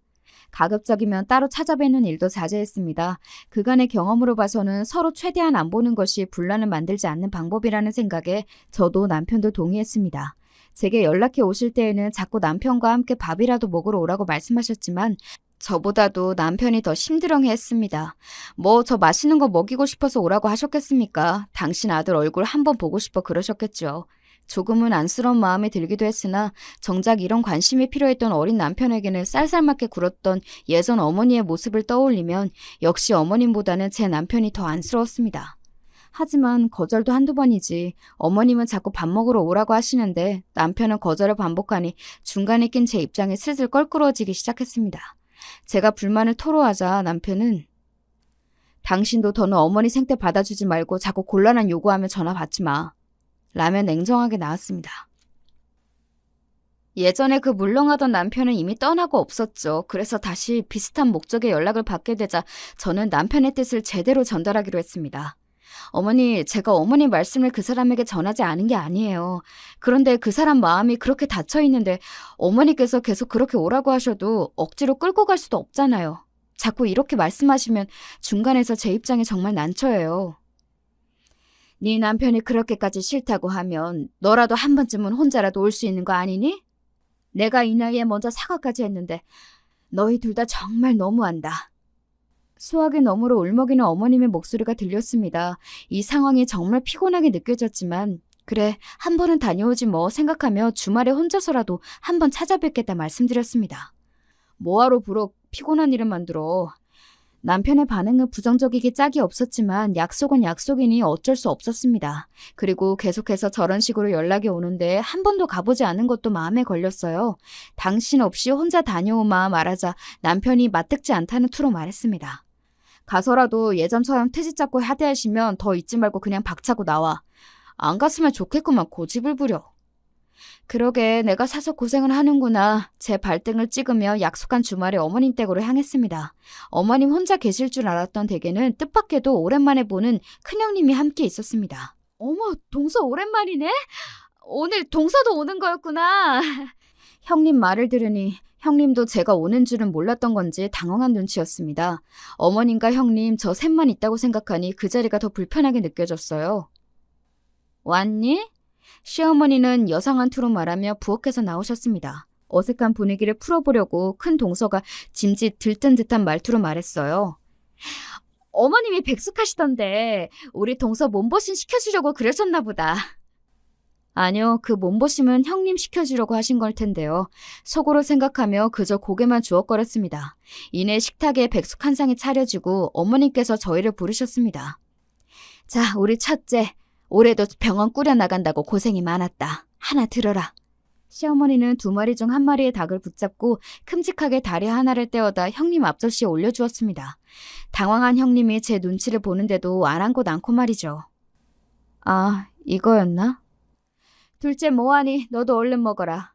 가급적이면 따로 찾아뵙는 일도 자제했습니다. 그간의 경험으로 봐서는 서로 최대한 안 보는 것이 분란을 만들지 않는 방법이라는 생각에 저도 남편도 동의했습니다. 제게 연락해 오실 때에는 자꾸 남편과 함께 밥이라도 먹으러 오라고 말씀하셨지만 저보다도 남편이 더 심드렁해했습니다. 뭐 저 맛있는 거 먹이고 싶어서 오라고 하셨겠습니까? 당신 아들 얼굴 한번 보고 싶어 그러셨겠죠. 조금은 안쓰러운 마음이 들기도 했으나 정작 이런 관심이 필요했던 어린 남편에게는 쌀쌀맞게 굴었던 예전 어머니의 모습을 떠올리면 역시 어머님보다는 제 남편이 더 안쓰러웠습니다. 하지만 거절도 한두 번이지 어머님은 자꾸 밥 먹으러 오라고 하시는데 남편은 거절을 반복하니 중간에 낀 제 입장이 슬슬 껄끄러워지기 시작했습니다. 제가 불만을 토로하자 남편은 당신도 더는 어머니 생태 받아주지 말고 자꾸 곤란한 요구하면 전화 받지 마. 라며 냉정하게 나왔습니다. 예전에 그 물렁하던 남편은 이미 떠나고 없었죠. 그래서 다시 비슷한 목적의 연락을 받게 되자 저는 남편의 뜻을 제대로 전달하기로 했습니다. 어머니, 제가 어머니 말씀을 그 사람에게 전하지 않은 게 아니에요. 그런데 그 사람 마음이 그렇게 닫혀 있는데 어머니께서 계속 그렇게 오라고 하셔도 억지로 끌고 갈 수도 없잖아요. 자꾸 이렇게 말씀하시면 중간에서 제 입장이 정말 난처해요. 네 남편이 그렇게까지 싫다고 하면 너라도 한 번쯤은 혼자라도 올 수 있는 거 아니니? 내가 이 나이에 먼저 사과까지 했는데 너희 둘 다 정말 너무한다. 수화기 너머로 울먹이는 어머님의 목소리가 들렸습니다. 이 상황이 정말 피곤하게 느껴졌지만 그래 한 번은 다녀오지 뭐 생각하며 주말에 혼자서라도 한 번 찾아뵙겠다 말씀드렸습니다. 뭐하러 부록 피곤한 일을 만들어. 남편의 반응은 부정적이기 짝이 없었지만 약속은 약속이니 어쩔 수 없었습니다. 그리고 계속해서 저런 식으로 연락이 오는데 한 번도 가보지 않은 것도 마음에 걸렸어요. 당신 없이 혼자 다녀오마 말하자 남편이 맞듣지 않다는 투로 말했습니다. 가서라도 예전처럼 트집 잡고 하대하시면 더 있지 말고 그냥 박차고 나와. 안 갔으면 좋겠구만 고집을 부려. 그러게 내가 사서 고생을 하는구나. 제 발등을 찍으며 약속한 주말에 어머님 댁으로 향했습니다. 어머님 혼자 계실 줄 알았던 댁에는 뜻밖에도 오랜만에 보는 큰형님이 함께 있었습니다. 어머, 동서 오랜만이네? 오늘 동서도 오는 거였구나. 형님 말을 들으니 형님도 제가 오는 줄은 몰랐던 건지 당황한 눈치였습니다. 어머님과 형님 저 셋만 있다고 생각하니 그 자리가 더 불편하게 느껴졌어요. 왔니? 시어머니는 여상한 투로 말하며 부엌에서 나오셨습니다. 어색한 분위기를 풀어보려고 큰 동서가 짐짓 들뜬 듯한 말투로 말했어요. 어머님이 백숙하시던데 우리 동서 몸보신 시켜주려고 그러셨나 보다. 아니요, 그 몸보심은 형님 시켜주려고 하신 걸 텐데요. 속으로 생각하며 그저 고개만 주걱거렸습니다. 이내 식탁에 백숙 한 상이 차려지고 어머님께서 저희를 부르셨습니다. 자, 우리 첫째. 올해도 병원 꾸려나간다고 고생이 많았다. 하나 들어라. 시어머니는 2마리 중 1마리의 닭을 붙잡고 큼직하게 다리 하나를 떼어다 형님 앞접시에 올려주었습니다. 당황한 형님이 제 눈치를 보는데도 아랑곳 않고 말이죠. 아, 이거였나? 둘째 뭐하니? 너도 얼른 먹어라.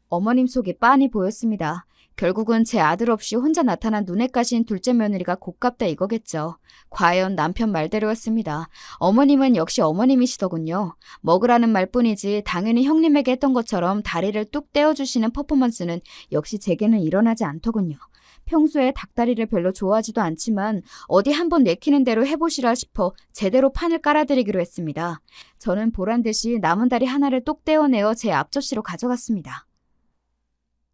어머님 속이 빤히 보였습니다. 결국은 제 아들 없이 혼자 나타난 눈에 까신 둘째 며느리가 곱깝다 이거겠죠. 과연 남편 말대로였습니다. 어머님은 역시 어머님이시더군요. 먹으라는 말뿐이지 당연히 형님에게 했던 것처럼 다리를 뚝 떼어주시는 퍼포먼스는 역시 제게는 일어나지 않더군요. 평소에 닭다리를 별로 좋아하지도 않지만 어디 한번 내키는 대로 해보시라 싶어 제대로 판을 깔아드리기로 했습니다. 저는 보란듯이 남은 다리 하나를 똑 떼어내어 제 앞접시로 가져갔습니다.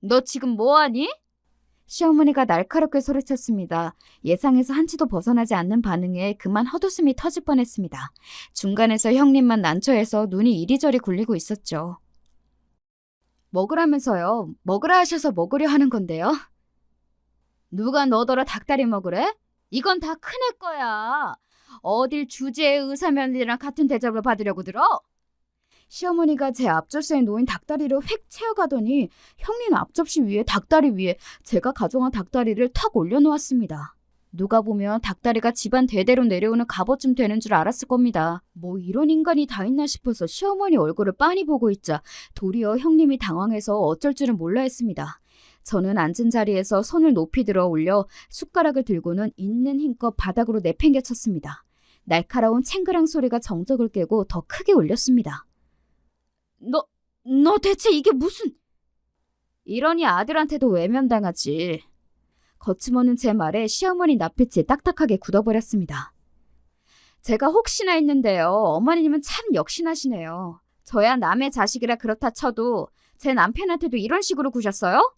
너 지금 뭐하니? 시어머니가 날카롭게 소리쳤습니다. 예상에서 한치도 벗어나지 않는 반응에 그만 헛웃음이 터질 뻔했습니다. 중간에서 형님만 난처해서 눈이 이리저리 굴리고 있었죠. 먹으라면서요. 먹으라 하셔서 먹으려 하는 건데요. 누가 너더러 닭다리 먹으래? 이건 다 큰애 거야. 어딜 주제의 의사면이랑 같은 대접을 받으려고 들어? 시어머니가 제 앞접시에 놓인 닭다리를 획 채워가더니 형님 앞접시 위에 닭다리 위에 제가 가져간 닭다리를 탁 올려놓았습니다. 누가 보면 닭다리가 집안 대대로 내려오는 갑옷쯤 되는 줄 알았을 겁니다. 뭐 이런 인간이 다 있나 싶어서 시어머니 얼굴을 빤히 보고 있자 도리어 형님이 당황해서 어쩔 줄은 몰라 했습니다. 저는 앉은 자리에서 손을 높이 들어 올려 숟가락을 들고는 있는 힘껏 바닥으로 내팽개쳤습니다. 날카로운 챙그랑 소리가 정적을 깨고 더 크게 울렸습니다. 너 대체 이게 무슨... 이러니 아들한테도 외면당하지. 거침없는 제 말에 시어머니 낯빛이 딱딱하게 굳어버렸습니다. 제가 혹시나 했는데요. 어머니님은 참 역신하시네요. 저야 남의 자식이라 그렇다 쳐도 제 남편한테도 이런 식으로 구셨어요?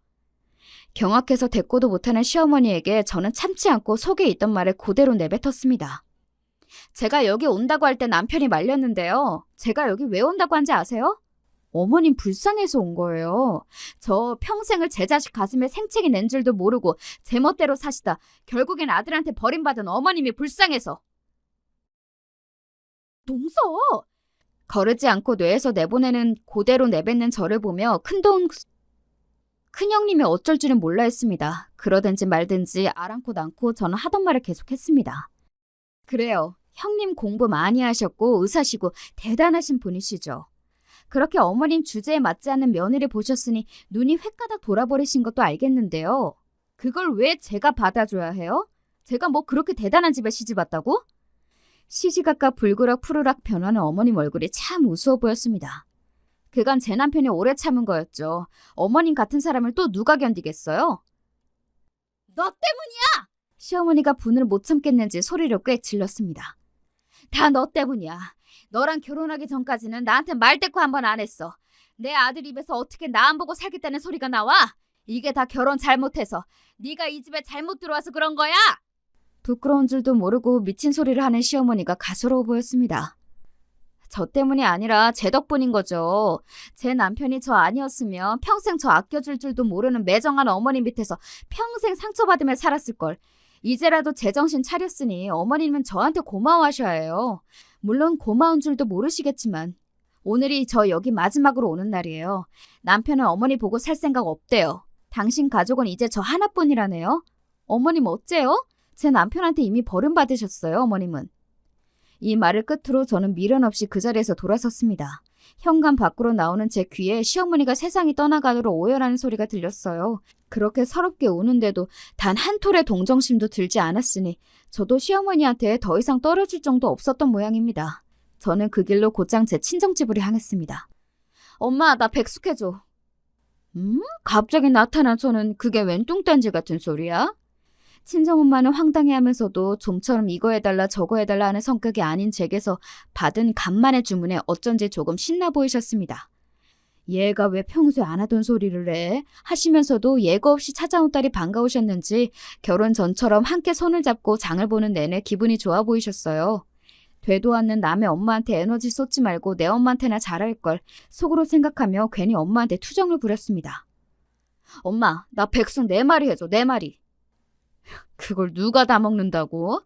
경악해서 대꾸도 못하는 시어머니에게 저는 참지 않고 속에 있던 말을 그대로 내뱉었습니다. 제가 여기 온다고 할 때 남편이 말렸는데요. 제가 여기 왜 온다고 한지 아세요? 어머님 불쌍해서 온 거예요. 저 평생을 제 자식 가슴에 생채기 낸 줄도 모르고 제멋대로 사시다 결국엔 아들한테 버림받은 어머님이 불쌍해서. 동서! 거르지 않고 뇌에서 내보내는 그대로 내뱉는 저를 보며 큰형님이 어쩔 줄은 몰라 했습니다. 그러든지 말든지 아랑곳 않고 저는 하던 말을 계속했습니다. 그래요. 형님 공부 많이 하셨고 의사시고 대단하신 분이시죠. 그렇게 어머님 주제에 맞지 않는 며느리 보셨으니 눈이 횟가닥 돌아버리신 것도 알겠는데요. 그걸 왜 제가 받아줘야 해요? 제가 뭐 그렇게 대단한 집에 시집왔다고? 시시각각 불그락 푸르락 변하는 어머님 얼굴이 참 우스워 보였습니다. 그간 제 남편이 오래 참은 거였죠. 어머님 같은 사람을 또 누가 견디겠어요? 너 때문이야! 시어머니가 분을 못 참겠는지 소리를 꽥 질렀습니다. 다 너 때문이야. 너랑 결혼하기 전까지는 나한테 말대꾸 한 번 안 했어. 내 아들 입에서 어떻게 나 안 보고 살겠다는 소리가 나와? 이게 다 결혼 잘못해서 네가 이 집에 잘못 들어와서 그런 거야? 부끄러운 줄도 모르고 미친 소리를 하는 시어머니가 가소로워 보였습니다. 저 때문이 아니라 제 덕분인 거죠. 제 남편이 저 아니었으면 평생 저 아껴줄 줄도 모르는 매정한 어머니 밑에서 평생 상처받으며 살았을걸. 이제라도 제정신 차렸으니 어머님은 저한테 고마워하셔야 해요. 물론 고마운 줄도 모르시겠지만 오늘이 저 여기 마지막으로 오는 날이에요. 남편은 어머니 보고 살 생각 없대요. 당신 가족은 이제 저 하나뿐이라네요. 어머님 어째요? 제 남편한테 이미 버림받으셨어요, 어머님은. 이 말을 끝으로 저는 미련 없이 그 자리에서 돌아섰습니다. 현관 밖으로 나오는 제 귀에 시어머니가 세상이 떠나가도록 오열하는 소리가 들렸어요. 그렇게 서럽게 우는데도 단 한 톨의 동정심도 들지 않았으니 저도 시어머니한테 더 이상 떨어질 정도 없었던 모양입니다. 저는 그 길로 곧장 제 친정집으로 향했습니다. 엄마, 나 백숙해줘. 갑자기 나타난 저는 그게 웬 뚱딴지 같은 소리야? 친정엄마는 황당해하면서도 좀처럼 이거 해달라 저거 해달라 하는 성격이 아닌 제게서 받은 간만의 주문에 어쩐지 조금 신나 보이셨습니다. 얘가 왜 평소에 안 하던 소리를 해? 하시면서도 예고 없이 찾아온 딸이 반가우셨는지 결혼 전처럼 함께 손을 잡고 장을 보는 내내 기분이 좋아 보이셨어요. 되도 않는 남의 엄마한테 에너지 쏟지 말고 내 엄마한테나 잘할 걸 속으로 생각하며 괜히 엄마한테 투정을 부렸습니다. 엄마, 나 백숙 4마리 해줘, 4마리. 그걸 누가 다 먹는다고?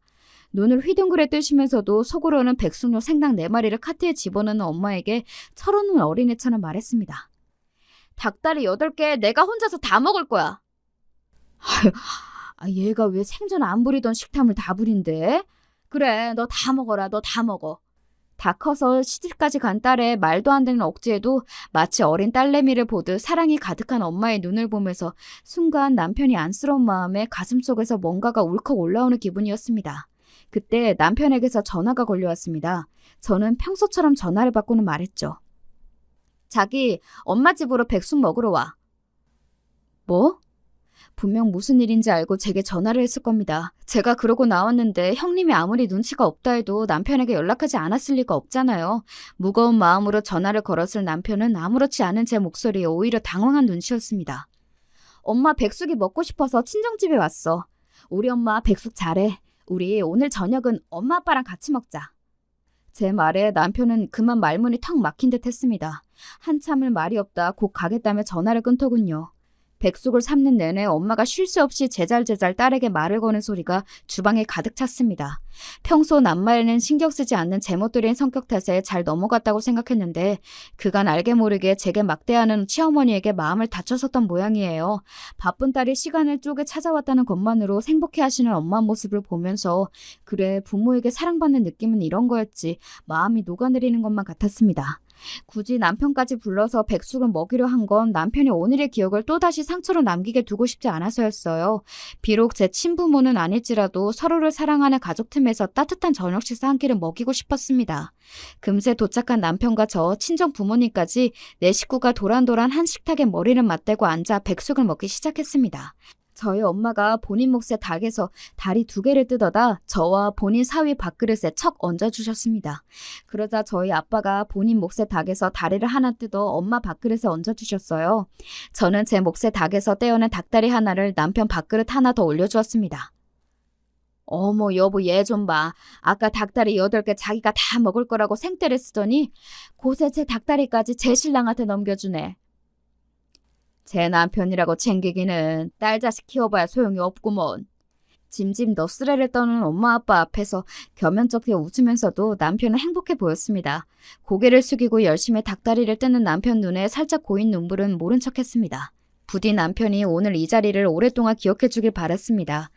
눈을 휘둥그레 뜨시면서도 속으로는 백숙용 생닭 4마리를 카트에 집어넣는 엄마에게 철없는 어린애처럼 말했습니다. 닭다리 8개 내가 혼자서 다 먹을 거야. 얘가 왜 생전 안 부리던 식탐을 다 부린대? 그래, 너 다 먹어라, 너 다 먹어. 다 커서 시집까지 간 딸의 말도 안 되는 억지에도 마치 어린 딸내미를 보듯 사랑이 가득한 엄마의 눈을 보면서 순간 남편이 안쓰러운 마음에 가슴속에서 뭔가가 울컥 올라오는 기분이었습니다. 그때 남편에게서 전화가 걸려왔습니다. 저는 평소처럼 전화를 받고는 말했죠. 자기, 엄마 집으로 백숙 먹으러 와. 뭐? 분명 무슨 일인지 알고 제게 전화를 했을 겁니다. 제가 그러고 나왔는데 형님이 아무리 눈치가 없다 해도 남편에게 연락하지 않았을 리가 없잖아요. 무거운 마음으로 전화를 걸었을 남편은 아무렇지 않은 제 목소리에 오히려 당황한 눈치였습니다. 엄마 백숙이 먹고 싶어서 친정집에 왔어. 우리 엄마 백숙 잘해. 우리 오늘 저녁은 엄마 아빠랑 같이 먹자. 제 말에 남편은 그만 말문이 턱 막힌 듯 했습니다. 한참을 말이 없다 곧 가겠다며 전화를 끊더군요. 백숙을 삶는 내내 엄마가 쉴 새 없이 제잘제잘 딸에게 말을 거는 소리가 주방에 가득 찼습니다. 평소 남말에는 신경 쓰지 않는 제멋들인 성격 탓에 잘 넘어갔다고 생각했는데 그간 알게 모르게 제게 막대하는 시어머니에게 마음을 다쳤었던 모양이에요. 바쁜 딸이 시간을 쪼개 찾아왔다는 것만으로 생복해하시는 엄마 모습을 보면서 그래 부모에게 사랑받는 느낌은 이런 거였지 마음이 녹아내리는 것만 같았습니다. 굳이 남편까지 불러서 백숙을 먹이려 한 건 남편이 오늘의 기억을 또다시 상처로 남기게 두고 싶지 않아서였어요. 비록 제 친부모는 아닐지라도 서로를 사랑하는 가족 틈에서 따뜻한 저녁 식사 한 끼를 먹이고 싶었습니다. 금세 도착한 남편과 저 친정 부모님까지 내 식구가 도란도란 한 식탁에 머리를 맞대고 앉아 백숙을 먹기 시작했습니다. 저희 엄마가 본인 몫의 닭에서 다리 2개를 뜯어다 저와 본인 사위 밥그릇에 척 얹어주셨습니다. 그러자 저희 아빠가 본인 몫의 닭에서 다리를 하나 뜯어 엄마 밥그릇에 얹어주셨어요. 저는 제 몫의 닭에서 떼어낸 닭다리 하나를 남편 밥그릇 하나 더 올려주었습니다. 어머 여보 얘 좀 봐. 아까 닭다리 8개 자기가 다 먹을 거라고 생떼를 쓰더니 곳에 제 닭다리까지 제 신랑한테 넘겨주네. 제 남편이라고 챙기기는 딸 자식 키워봐야 소용이 없구먼. 짐짐 너스레를 떠는 엄마 아빠 앞에서 겸연쩍게 웃으면서도 남편은 행복해 보였습니다. 고개를 숙이고 열심히 닭다리를 뜯는 남편 눈에 살짝 고인 눈물은 모른 척했습니다. 부디 남편이 오늘 이 자리를 오랫동안 기억해 주길 바랐습니다.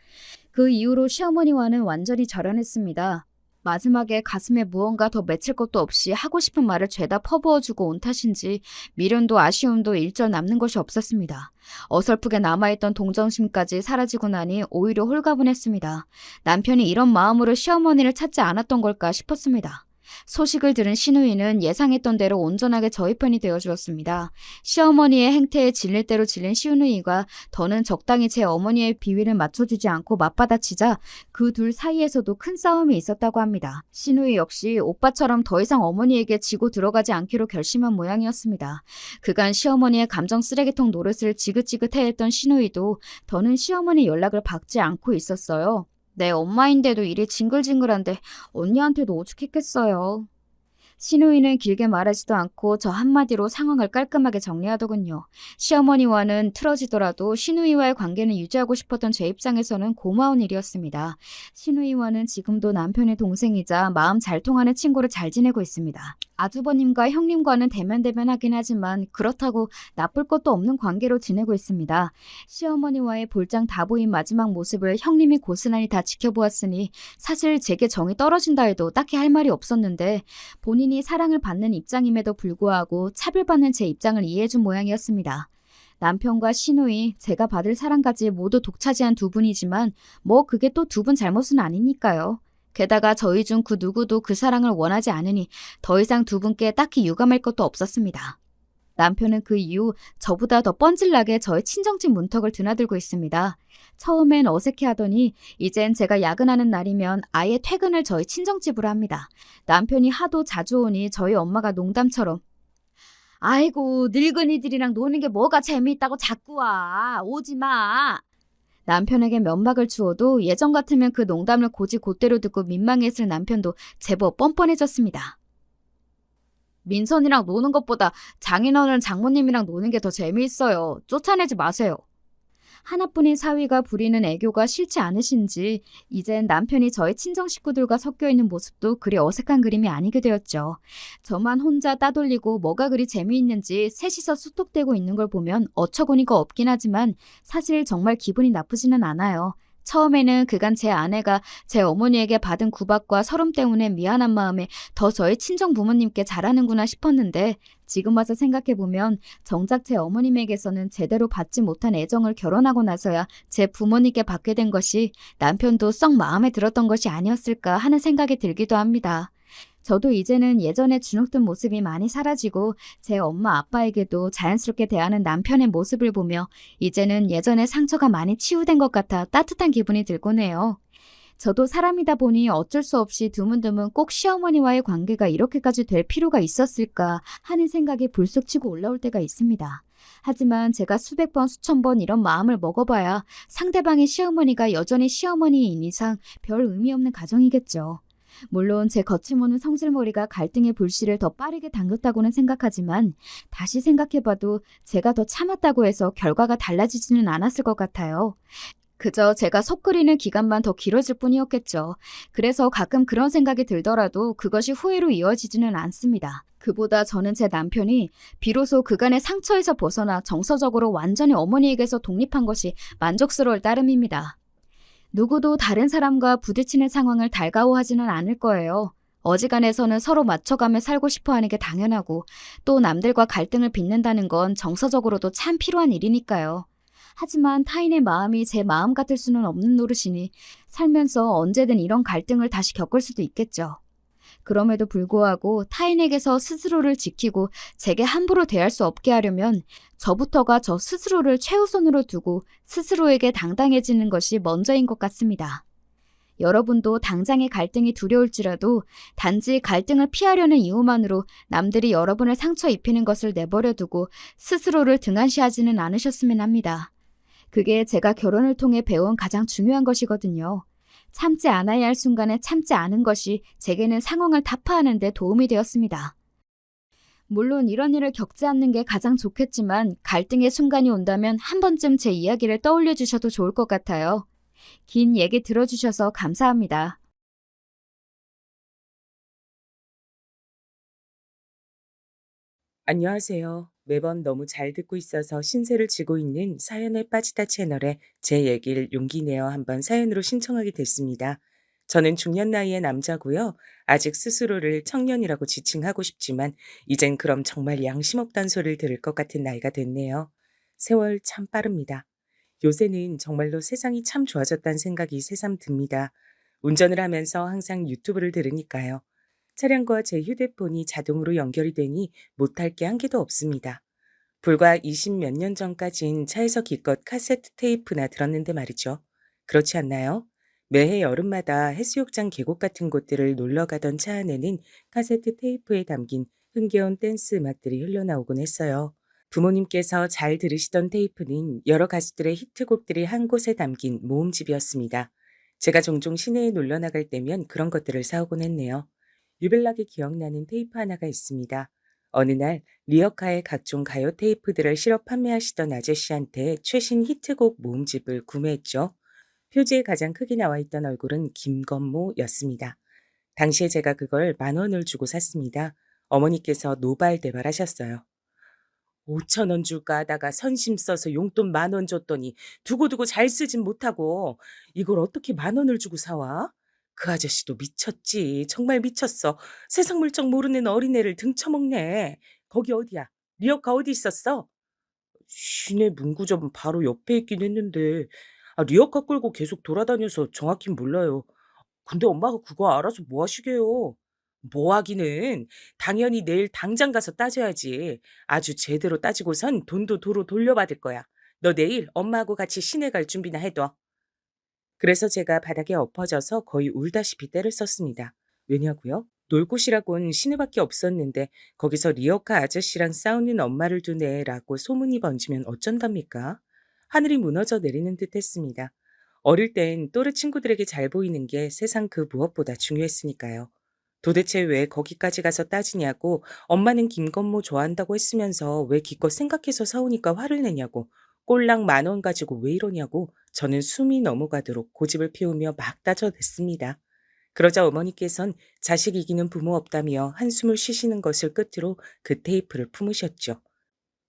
그 이후로 시어머니와는 완전히 절연했습니다. 마지막에 가슴에 무언가 더 맺힐 것도 없이 하고 싶은 말을 죄다 퍼부어주고 온 탓인지 미련도 아쉬움도 일절 남는 것이 없었습니다. 어설프게 남아있던 동정심까지 사라지고 나니 오히려 홀가분했습니다. 남편이 이런 마음으로 시어머니를 찾지 않았던 걸까 싶었습니다. 소식을 들은 시누이는 예상했던 대로 온전하게 저희 편이 되어주었습니다. 시어머니의 행태에 질릴 대로 질린 시누이가 더는 적당히 제 어머니의 비위를 맞춰주지 않고 맞받아치자 그 둘 사이에서도 큰 싸움이 있었다고 합니다. 시누이 역시 오빠처럼 더 이상 어머니에게 지고 들어가지 않기로 결심한 모양이었습니다. 그간 시어머니의 감정 쓰레기통 노릇을 지긋지긋해했던 시누이도 더는 시어머니 연락을 받지 않고 있었어요. 내 엄마인데도 일이 징글징글한데 언니한테도 오죽했겠어요. 시누이는 길게 말하지도 않고 저 한마디로 상황을 깔끔하게 정리하더군요. 시어머니와는 틀어지더라도 시누이와의 관계는 유지하고 싶었던 제 입장에서는 고마운 일이었습니다. 시누이와는 지금도 남편의 동생이자 마음 잘 통하는 친구를 잘 지내고 있습니다. 아주버님과 형님과는 대면대면하긴 하지만 그렇다고 나쁠 것도 없는 관계로 지내고 있습니다. 시어머니와의 볼장 다 보인 마지막 모습을 형님이 고스란히 다 지켜보았으니 사실 제게 정이 떨어진다 해도 딱히 할 말이 없었는데 본인이 사랑을 받는 입장임에도 불구하고 차별받는 제 입장을 이해해준 모양이었습니다. 남편과 시누이, 제가 받을 사랑까지 모두 독차지한 두 분이지만 뭐 그게 또 두 분 잘못은 아니니까요. 게다가 저희 중 그 누구도 그 사랑을 원하지 않으니 더 이상 두 분께 딱히 유감할 것도 없었습니다. 남편은 그 이후 저보다 더 뻔질나게 저의 친정집 문턱을 드나들고 있습니다. 처음엔 어색해하더니 이젠 제가 야근하는 날이면 아예 퇴근을 저희 친정집으로 합니다. 남편이 하도 자주 오니 저희 엄마가 농담처럼 아이고 늙은이들이랑 노는 게 뭐가 재미있다고 자꾸 와. 오지 마. 남편에게 면박을 주어도 예전 같으면 그 농담을 고지 곧대로 듣고 민망했을 남편도 제법 뻔뻔해졌습니다. 민선이랑 노는 것보다 장인어른 장모님이랑 노는 게 더 재미있어요. 쫓아내지 마세요. 하나뿐인 사위가 부리는 애교가 싫지 않으신지 이젠 남편이 저희 친정 식구들과 섞여 있는 모습도 그리 어색한 그림이 아니게 되었죠. 저만 혼자 따돌리고 뭐가 그리 재미있는지 셋이서 수톡대고 있는 걸 보면 어처구니가 없긴 하지만 사실 정말 기분이 나쁘지는 않아요. 처음에는 그간 제 아내가 제 어머니에게 받은 구박과 서름 때문에 미안한 마음에 더 저희 친정 부모님께 잘하는구나 싶었는데 지금 와서 생각해보면 정작 제 어머님에게서는 제대로 받지 못한 애정을 결혼하고 나서야 제 부모님께 받게 된 것이 남편도 썩 마음에 들었던 것이 아니었을까 하는 생각이 들기도 합니다. 저도 이제는 예전에 주눅든 모습이 많이 사라지고 제 엄마 아빠에게도 자연스럽게 대하는 남편의 모습을 보며 이제는 예전에 상처가 많이 치유된 것 같아 따뜻한 기분이 들곤 해요. 저도 사람이다 보니 어쩔 수 없이 드문드문 꼭 시어머니와의 관계가 이렇게까지 될 필요가 있었을까 하는 생각이 불쑥 치고 올라올 때가 있습니다. 하지만 제가 수백 번 수천 번 이런 마음을 먹어봐야 상대방의 시어머니가 여전히 시어머니인 이상 별 의미 없는 가정이겠죠. 물론 제 거침없는 성질머리가 갈등의 불씨를 더 빠르게 당겼다고는 생각하지만 다시 생각해봐도 제가 더 참았다고 해서 결과가 달라지지는 않았을 것 같아요. 그저 제가 속 끓이는 기간만 더 길어질 뿐이었겠죠. 그래서 가끔 그런 생각이 들더라도 그것이 후회로 이어지지는 않습니다. 그보다 저는 제 남편이 비로소 그간의 상처에서 벗어나 정서적으로 완전히 어머니에게서 독립한 것이 만족스러울 따름입니다. 누구도 다른 사람과 부딪히는 상황을 달가워하지는 않을 거예요. 어지간해서는 서로 맞춰가며 살고 싶어 하는 게 당연하고 또 남들과 갈등을 빚는다는 건 정서적으로도 참 필요한 일이니까요. 하지만 타인의 마음이 제 마음 같을 수는 없는 노릇이니 살면서 언제든 이런 갈등을 다시 겪을 수도 있겠죠. 그럼에도 불구하고 타인에게서 스스로를 지키고 제게 함부로 대할 수 없게 하려면 저부터가 저 스스로를 최우선으로 두고 스스로에게 당당해지는 것이 먼저인 것 같습니다. 여러분도 당장의 갈등이 두려울지라도 단지 갈등을 피하려는 이유만으로 남들이 여러분을 상처 입히는 것을 내버려 두고 스스로를 등한시하지는 않으셨으면 합니다. 그게 제가 결혼을 통해 배운 가장 중요한 것이거든요. 참지 않아야 할 순간에 참지 않은 것이 제게는 상황을 타파하는 데 도움이 되었습니다. 물론 이런 일을 겪지 않는 게 가장 좋겠지만 갈등의 순간이 온다면 한 번쯤 제 이야기를 떠올려 주셔도 좋을 것 같아요. 긴 얘기 들어주셔서 감사합니다. 안녕하세요. 매번 너무 잘 듣고 있어서 신세를 지고 있는 사연에 빠지다 채널에 제 얘기를 용기 내어 한번 사연으로 신청하게 됐습니다. 저는 중년 나이의 남자고요. 아직 스스로를 청년이라고 지칭하고 싶지만 이젠 그럼 정말 양심 없다는 소리를 들을 것 같은 나이가 됐네요. 세월 참 빠릅니다. 요새는 정말로 세상이 참 좋아졌다는 생각이 새삼 듭니다. 운전을 하면서 항상 유튜브를 들으니까요. 차량과 제 휴대폰이 자동으로 연결이 되니 못할 게 한 개도 없습니다. 불과 20 몇 년 전까진 차에서 기껏 카세트 테이프나 들었는데 말이죠. 그렇지 않나요? 매해 여름마다 해수욕장 계곡 같은 곳들을 놀러 가던 차 안에는 카세트 테이프에 담긴 흥겨운 댄스 음악들이 흘러나오곤 했어요. 부모님께서 잘 들으시던 테이프는 여러 가수들의 히트곡들이 한 곳에 담긴 모음집이었습니다. 제가 종종 시내에 놀러 나갈 때면 그런 것들을 사오곤 했네요. 유별나게 기억나는 테이프 하나가 있습니다. 어느 날 리어카의 각종 가요 테이프들을 실어 판매하시던 아저씨한테 최신 히트곡 모음집을 구매했죠. 표지에 가장 크게 나와 있던 얼굴은 김건모였습니다. 당시에 제가 그걸 10,000원을 주고 샀습니다. 어머니께서 노발대발하셨어요. 5,000원 줄까 하다가 선심 써서 용돈 10,000원 줬더니 두고두고 잘 쓰진 못하고 이걸 어떻게 10,000원을 주고 사와? 그 아저씨도 미쳤지. 정말 미쳤어. 세상 물정 모르는 어린애를 등쳐먹네. 거기 어디야? 리어카 어디 있었어? 시내 문구점 바로 옆에 있긴 했는데 리어카 끌고 계속 돌아다녀서 정확히 몰라요. 근데 엄마가 그거 알아서 뭐 하시게요? 뭐 하기는. 당연히 내일 당장 가서 따져야지. 아주 제대로 따지고선 돈도 도로 돌려받을 거야. 너 내일 엄마하고 같이 시내 갈 준비나 해둬. 그래서 제가 바닥에 엎어져서 거의 울다시피 떼를 썼습니다. 왜냐고요? 놀 곳이라곤 시내밖에 없었는데 거기서 리어카 아저씨랑 싸우는 엄마를 두네라고 소문이 번지면 어쩐답니까? 하늘이 무너져 내리는 듯 했습니다. 어릴 땐 또래 친구들에게 잘 보이는 게 세상 그 무엇보다 중요했으니까요. 도대체 왜 거기까지 가서 따지냐고, 엄마는 김건모 좋아한다고 했으면서 왜 기껏 생각해서 사오니까 화를 내냐고, 꼴랑 10,000원 가지고 왜 이러냐고 저는 숨이 넘어가도록 고집을 피우며 막 따져댔습니다. 그러자 어머니께선 자식 이기는 부모 없다며 한숨을 쉬시는 것을 끝으로 그 테이프를 품으셨죠.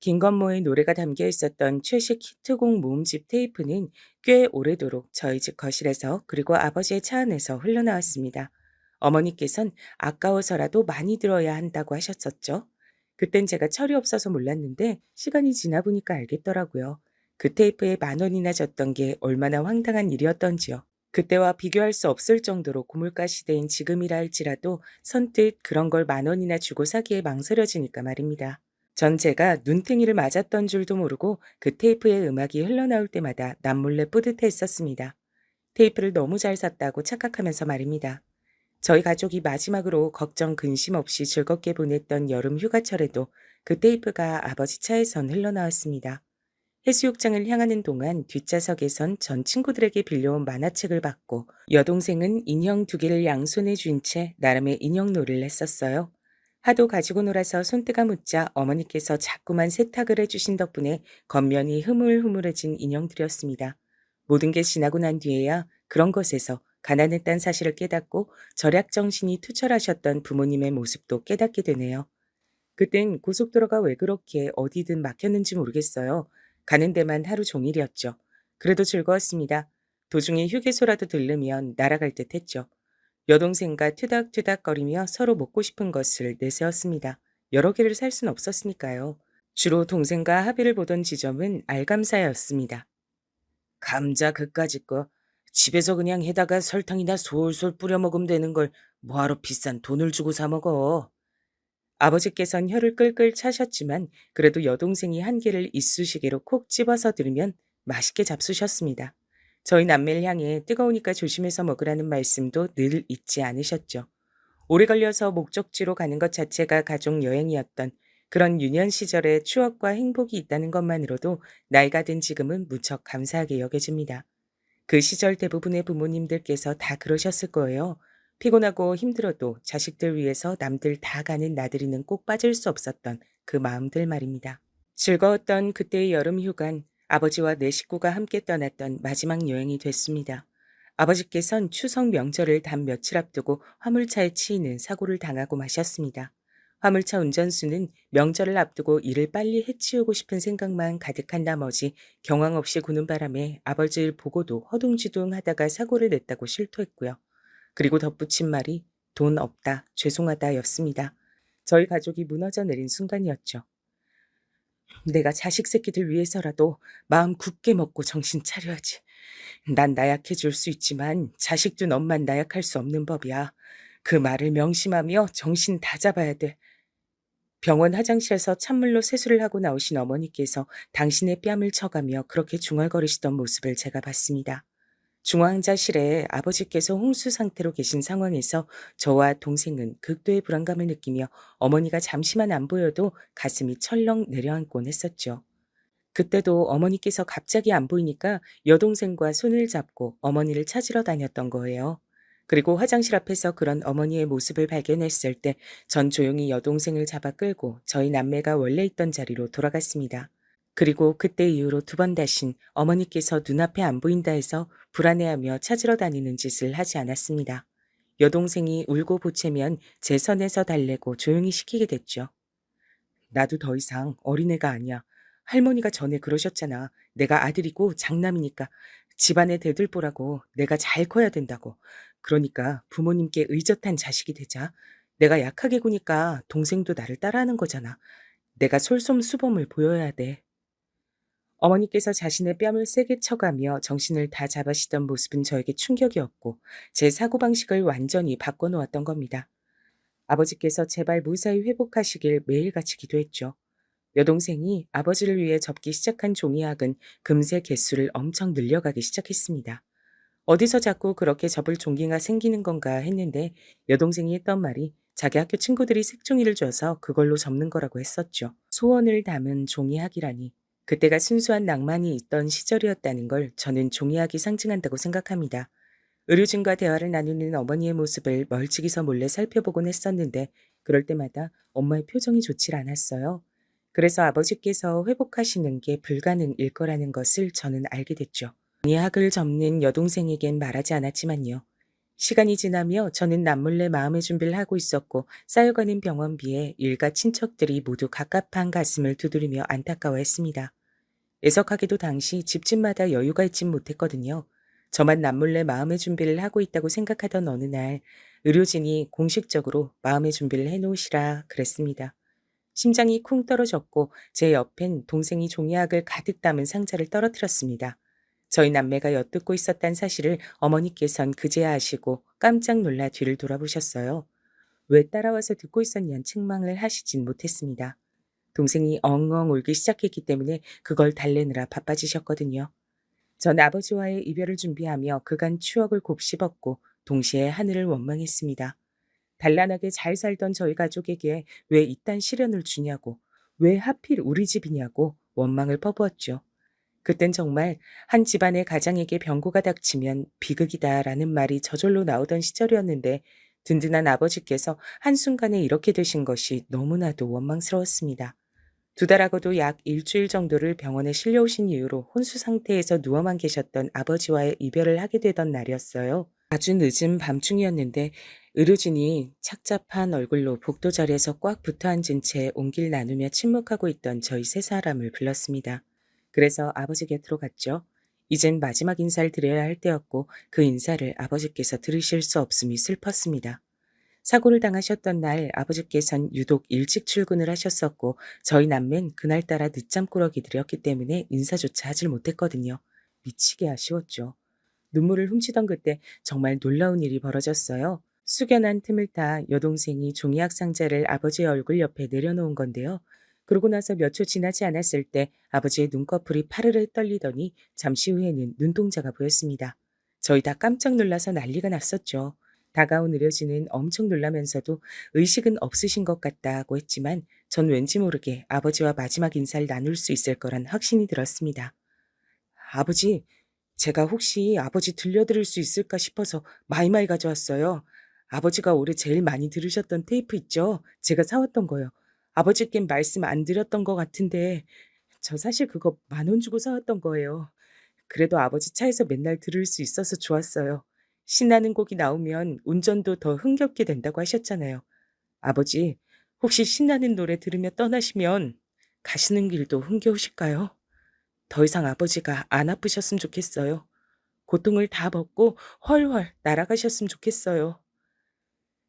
김건모의 노래가 담겨 있었던 최식 히트곡 모음집 테이프는 꽤 오래도록 저희 집 거실에서 그리고 아버지의 차 안에서 흘러나왔습니다. 어머니께선 아까워서라도 많이 들어야 한다고 하셨었죠. 그땐 제가 철이 없어서 몰랐는데 시간이 지나 보니까 알겠더라고요. 그 테이프에 10,000원이나 줬던 게 얼마나 황당한 일이었던지요. 그때와 비교할 수 없을 정도로 고물가 시대인 지금이라 할지라도 선뜻 그런 걸 10,000원이나 주고 사기에 망설여지니까 말입니다. 전 제가 눈탱이를 맞았던 줄도 모르고 그 테이프의 음악이 흘러나올 때마다 남몰래 뿌듯해 했었습니다. 테이프를 너무 잘 샀다고 착각하면서 말입니다. 저희 가족이 마지막으로 걱정 근심 없이 즐겁게 보냈던 여름 휴가철에도 그 테이프가 아버지 차에선 흘러나왔습니다. 해수욕장을 향하는 동안 뒷좌석에선 전 친구들에게 빌려온 만화책을 받고 여동생은 인형 2개를 양손에 쥔 채 나름의 인형놀이를 했었어요. 하도 가지고 놀아서 손때가 묻자 어머니께서 자꾸만 세탁을 해주신 덕분에 겉면이 흐물흐물해진 인형들이었습니다. 모든 게 지나고 난 뒤에야 그런 것에서 가난했다는 사실을 깨닫고 절약 정신이 투철하셨던 부모님의 모습도 깨닫게 되네요. 그땐 고속도로가 왜 그렇게 어디든 막혔는지 모르겠어요. 가는 데만 하루 종일이었죠. 그래도 즐거웠습니다. 도중에 휴게소라도 들르면 날아갈 듯 했죠. 여동생과 투닥투닥거리며 서로 먹고 싶은 것을 내세웠습니다. 여러 개를 살 순 없었으니까요. 주로 동생과 합의를 보던 지점은 알감사였습니다. 감자 그까짓 거 집에서 그냥 해다가 설탕이나 솔솔 뿌려 먹으면 되는 걸 뭐하러 비싼 돈을 주고 사 먹어. 아버지께선 혀를 끌끌 차셨지만 그래도 여동생이 한 개를 이쑤시개로 콕 집어서 들으면 맛있게 잡수셨습니다. 저희 남매를 향해 뜨거우니까 조심해서 먹으라는 말씀도 늘 잊지 않으셨죠. 오래 걸려서 목적지로 가는 것 자체가 가족 여행이었던 그런 유년 시절의 추억과 행복이 있다는 것만으로도 나이가 든 지금은 무척 감사하게 여겨집니다. 그 시절 대부분의 부모님들께서 다 그러셨을 거예요. 피곤하고 힘들어도 자식들 위해서 남들 다 가는 나들이는 꼭 빠질 수 없었던 그 마음들 말입니다. 즐거웠던 그때의 여름 휴간, 아버지와 내 식구가 함께 떠났던 마지막 여행이 됐습니다. 아버지께선 추석 명절을 단 며칠 앞두고 화물차에 치이는 사고를 당하고 마셨습니다. 화물차 운전수는 명절을 앞두고 일을 빨리 해치우고 싶은 생각만 가득한 나머지 경황 없이 구는 바람에 아버지를 보고도 허둥지둥 하다가 사고를 냈다고 실토했고요. 그리고 덧붙인 말이 돈 없다, 죄송하다 였습니다. 저희 가족이 무너져 내린 순간이었죠. 내가 자식 새끼들 위해서라도 마음 굳게 먹고 정신 차려야지. 난 나약해 줄 수 있지만 자식 둔 엄만 나약할 수 없는 법이야. 그 말을 명심하며 정신 다 잡아야 돼. 병원 화장실에서 찬물로 세수를 하고 나오신 어머니께서 당신의 뺨을 쳐가며 그렇게 중얼거리시던 모습을 제가 봤습니다. 중환자실에 아버지께서 홍수 상태로 계신 상황에서 저와 동생은 극도의 불안감을 느끼며 어머니가 잠시만 안 보여도 가슴이 철렁 내려앉곤 했었죠. 그때도 어머니께서 갑자기 안 보이니까 여동생과 손을 잡고 어머니를 찾으러 다녔던 거예요. 그리고 화장실 앞에서 그런 어머니의 모습을 발견했을 때 전 조용히 여동생을 잡아 끌고 저희 남매가 원래 있던 자리로 돌아갔습니다. 그리고 그때 이후로 2번 다신 어머니께서 눈앞에 안 보인다 해서 불안해하며 찾으러 다니는 짓을 하지 않았습니다. 여동생이 울고 보채면 제 선에서 달래고 조용히 시키게 됐죠. 나도 더 이상 어린애가 아니야. 할머니가 전에 그러셨잖아. 내가 아들이고 장남이니까 집안에 대들보라고 내가 잘 커야 된다고. 그러니까 부모님께 의젓한 자식이 되자. 내가 약하게 구니까 동생도 나를 따라하는 거잖아. 내가 솔솜수범을 보여야 돼. 어머니께서 자신의 뺨을 세게 쳐가며 정신을 다 잡으시던 모습은 저에게 충격이었고 제 사고방식을 완전히 바꿔놓았던 겁니다. 아버지께서 제발 무사히 회복하시길 매일같이 기도했죠. 여동생이 아버지를 위해 접기 시작한 종이학은 금세 개수를 엄청 늘려가기 시작했습니다. 어디서 자꾸 그렇게 접을 종기가 생기는 건가 했는데 여동생이 했던 말이 자기 학교 친구들이 색종이를 줘서 그걸로 접는 거라고 했었죠. 소원을 담은 종이학이라니. 그때가 순수한 낭만이 있던 시절이었다는 걸 저는 종이학이 상징한다고 생각합니다. 의료진과 대화를 나누는 어머니의 모습을 멀찍이서 몰래 살펴보곤 했었는데 그럴 때마다 엄마의 표정이 좋질 않았어요. 그래서 아버지께서 회복하시는 게 불가능일 거라는 것을 저는 알게 됐죠. 학을 접는 여동생에겐 말하지 않았지만요. 시간이 지나며 저는 남몰래 마음의 준비를 하고 있었고 쌓여가는 병원비에 일가 친척들이 모두 갑갑한 가슴을 두드리며 안타까워했습니다. 애석하게도 당시 집집마다 여유가 있진 못했거든요. 저만 남몰래 마음의 준비를 하고 있다고 생각하던 어느 날 의료진이 공식적으로 마음의 준비를 해놓으시라 그랬습니다. 심장이 쿵 떨어졌고 제 옆엔 동생이 종이학을 가득 담은 상자를 떨어뜨렸습니다. 저희 남매가 엿듣고 있었단 사실을 어머니께선 그제야 아시고 깜짝 놀라 뒤를 돌아보셨어요. 왜 따라와서 듣고 있었냐는 책망을 하시진 못했습니다. 동생이 엉엉 울기 시작했기 때문에 그걸 달래느라 바빠지셨거든요. 전 아버지와의 이별을 준비하며 그간 추억을 곱씹었고 동시에 하늘을 원망했습니다. 단란하게 잘 살던 저희 가족에게 왜 이딴 시련을 주냐고, 왜 하필 우리 집이냐고 원망을 퍼부었죠. 그땐 정말 한 집안의 가장에게 병고가 닥치면 비극이다라는 말이 저절로 나오던 시절이었는데 든든한 아버지께서 한순간에 이렇게 되신 것이 너무나도 원망스러웠습니다. 2달하고도 약 일주일 정도를 병원에 실려오신 이후로 혼수 상태에서 누워만 계셨던 아버지와의 이별을 하게 되던 날이었어요. 아주 늦은 밤중이었는데 의료진이 착잡한 얼굴로 복도 자리에서 꽉 붙어 앉은 채 온길 나누며 침묵하고 있던 저희 세 사람을 불렀습니다. 그래서 아버지 곁으로 갔죠. 이젠 마지막 인사를 드려야 할 때였고 그 인사를 아버지께서 들으실 수 없음이 슬펐습니다. 사고를 당하셨던 날 아버지께선 유독 일찍 출근을 하셨었고 저희 남매는 그날따라 늦잠 꾸러기들이었기 때문에 인사조차 하질 못했거든요. 미치게 아쉬웠죠. 눈물을 훔치던 그때 정말 놀라운 일이 벌어졌어요. 숙연한 틈을 타 여동생이 종이학 상자를 아버지의 얼굴 옆에 내려놓은 건데요. 그러고 나서 몇 초 지나지 않았을 때 아버지의 눈꺼풀이 파르르 떨리더니 잠시 후에는 눈동자가 보였습니다. 저희 다 깜짝 놀라서 난리가 났었죠. 다가온 의료진은 엄청 놀라면서도 의식은 없으신 것 같다고 했지만 전 왠지 모르게 아버지와 마지막 인사를 나눌 수 있을 거란 확신이 들었습니다. 아버지, 제가 혹시 아버지 들려드릴 수 있을까 싶어서 마이마이 가져왔어요. 아버지가 올해 제일 많이 들으셨던 테이프 있죠? 제가 사왔던 거요. 아버지께 말씀 안 드렸던 것 같은데 저 사실 그거 10,000원 주고 사왔던 거예요. 그래도 아버지 차에서 맨날 들을 수 있어서 좋았어요. 신나는 곡이 나오면 운전도 더 흥겹게 된다고 하셨잖아요. 아버지, 혹시 신나는 노래 들으며 떠나시면 가시는 길도 흥겨우실까요? 더 이상 아버지가 안 아프셨으면 좋겠어요. 고통을 다 벗고 훨훨 날아가셨으면 좋겠어요.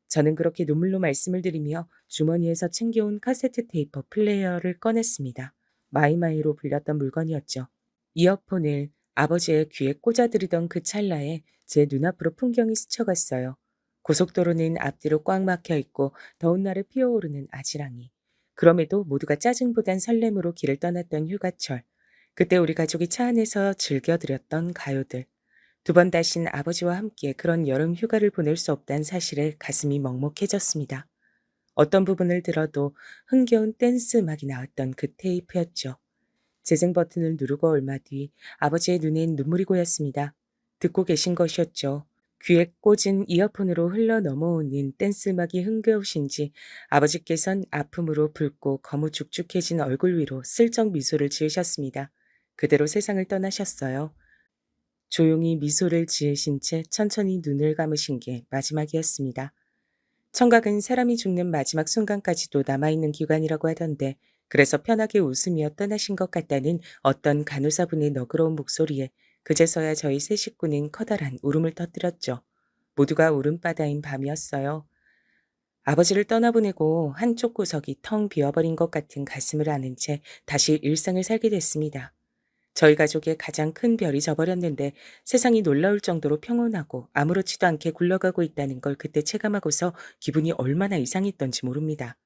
저는 그렇게 눈물로 말씀을 드리며 주머니에서 챙겨온 카세트 테이프 플레이어를 꺼냈습니다. 마이마이로 불렸던 물건이었죠. 이어폰을 아버지의 귀에 꽂아드리던 그 찰나에 제 눈앞으로 풍경이 스쳐갔어요. 고속도로는 앞뒤로 꽉 막혀 있고 더운 날에 피어오르는 아지랑이. 그럼에도 모두가 짜증보단 설렘으로 길을 떠났던 휴가철. 그때 우리 가족이 차 안에서 즐겨드렸던 가요들. 2번 다신 아버지와 함께 그런 여름 휴가를 보낼 수 없다는 사실에 가슴이 먹먹해졌습니다. 어떤 부분을 들어도 흥겨운 댄스 음악이 나왔던 그 테이프였죠. 재생 버튼을 누르고 얼마 뒤 아버지의 눈엔 눈물이 고였습니다. 듣고 계신 것이었죠. 귀에 꽂은 이어폰으로 흘러 넘어오는 댄스 음악이 흥겨우신지 아버지께선 아픔으로 붉고 거무죽죽해진 얼굴 위로 슬쩍 미소를 지으셨습니다. 그대로 세상을 떠나셨어요. 조용히 미소를 지으신 채 천천히 눈을 감으신 게 마지막이었습니다. 청각은 사람이 죽는 마지막 순간까지도 남아있는 기관이라고 하던데 그래서 편하게 웃으며 떠나신 것 같다는 어떤 간호사분의 너그러운 목소리에 그제서야 저희 세 식구는 커다란 울음을 터뜨렸죠. 모두가 울음바다인 밤이었어요. 아버지를 떠나보내고 한쪽 구석이 텅 비어버린 것 같은 가슴을 아는 채 다시 일상을 살게 됐습니다. 저희 가족의 가장 큰 별이 져버렸는데 세상이 놀라울 정도로 평온하고 아무렇지도 않게 굴러가고 있다는 걸 그때 체감하고서 기분이 얼마나 이상했던지 모릅니다.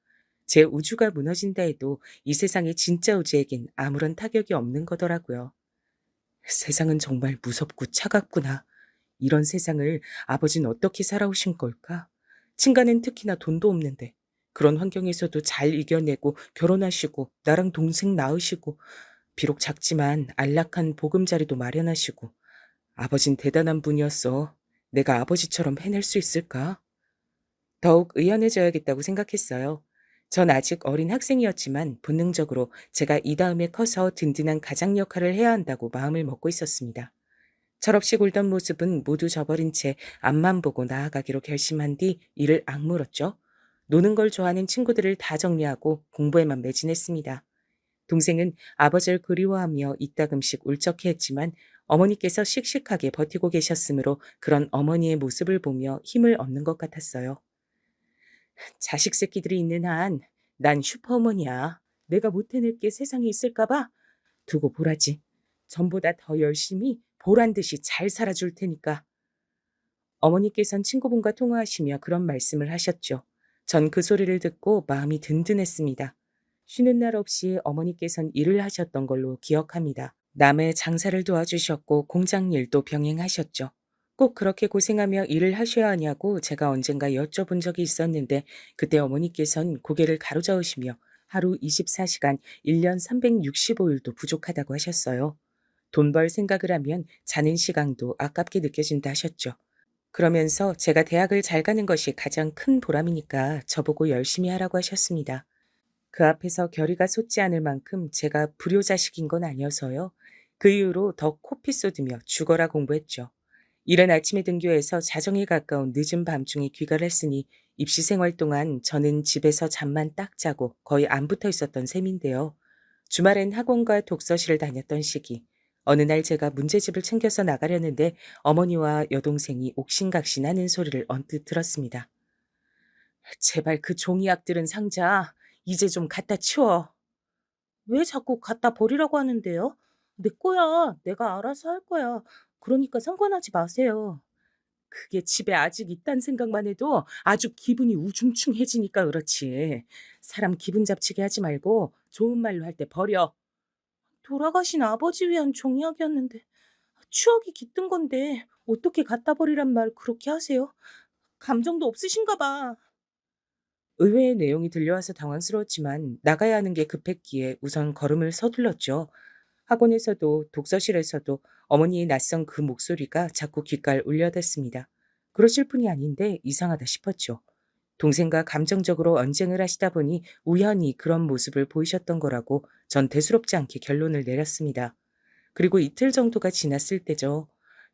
제 우주가 무너진다 해도 이 세상의 진짜 우주에겐 아무런 타격이 없는 거더라고요. 세상은 정말 무섭고 차갑구나. 이런 세상을 아버지는 어떻게 살아오신 걸까? 친가는 특히나 돈도 없는데 그런 환경에서도 잘 이겨내고 결혼하시고 나랑 동생 낳으시고 비록 작지만 안락한 보금자리도 마련하시고 아버진 대단한 분이었어. 내가 아버지처럼 해낼 수 있을까? 더욱 의연해져야겠다고 생각했어요. 전 아직 어린 학생이었지만 본능적으로 제가 이 다음에 커서 든든한 가장 역할을 해야 한다고 마음을 먹고 있었습니다. 철없이 굴던 모습은 모두 저버린 채 앞만 보고 나아가기로 결심한 뒤 이를 악물었죠. 노는 걸 좋아하는 친구들을 다 정리하고 공부에만 매진했습니다. 동생은 아버지를 그리워하며 이따금씩 울적해했지만 어머니께서 씩씩하게 버티고 계셨으므로 그런 어머니의 모습을 보며 힘을 얻는 것 같았어요. 자식 새끼들이 있는 한 난 슈퍼어머니야. 내가 못 해낼 게 세상에 있을까 봐 두고 보라지. 전보다 더 열심히 보란 듯이 잘 살아줄 테니까. 어머니께선 친구분과 통화하시며 그런 말씀을 하셨죠. 전 그 소리를 듣고 마음이 든든했습니다. 쉬는 날 없이 어머니께선 일을 하셨던 걸로 기억합니다. 남의 장사를 도와주셨고 공장 일도 병행하셨죠. 꼭 그렇게 고생하며 일을 하셔야 하냐고 제가 언젠가 여쭤본 적이 있었는데 그때 어머니께선 고개를 가로저으시며 하루 24시간 1년 365일도 부족하다고 하셨어요. 돈 벌 생각을 하면 자는 시간도 아깝게 느껴진다 하셨죠. 그러면서 제가 대학을 잘 가는 것이 가장 큰 보람이니까 저보고 열심히 하라고 하셨습니다. 그 앞에서 결의가 솟지 않을 만큼 제가 불효자식인 건 아니어서요. 그 이후로 더 코피 쏟으며 죽어라 공부했죠. 이른 아침에 등교해서 자정에 가까운 늦은 밤중에 귀가를 했으니 입시 생활 동안 저는 집에서 잠만 딱 자고 거의 안 붙어 있었던 셈인데요. 주말엔 학원과 독서실을 다녔던 시기. 어느 날 제가 문제집을 챙겨서 나가려는데 어머니와 여동생이 옥신각신하는 소리를 언뜻 들었습니다. 제발 그 종이약들은 상자 이제 좀 갖다 치워. 왜 자꾸 갖다 버리라고 하는데요? 내 거야. 내가 알아서 할 거야. 그러니까 상관하지 마세요. 그게 집에 아직 있단 생각만 해도 아주 기분이 우중충해지니까 그렇지. 사람 기분 잡치게 하지 말고 좋은 말로 할 때 버려. 돌아가신 아버지 위한 종이약이었는데 추억이 깃든 건데 어떻게 갖다 버리란 말 그렇게 하세요? 감정도 없으신가 봐. 의외의 내용이 들려와서 당황스러웠지만 나가야 하는 게 급했기에 우선 걸음을 서둘렀죠. 학원에서도 독서실에서도 어머니의 낯선 그 목소리가 자꾸 귓가를 울려댔습니다. 그러실 분이 아닌데 이상하다 싶었죠. 동생과 감정적으로 언쟁을 하시다 보니 우연히 그런 모습을 보이셨던 거라고 전 대수롭지 않게 결론을 내렸습니다. 그리고 이틀 정도가 지났을 때죠.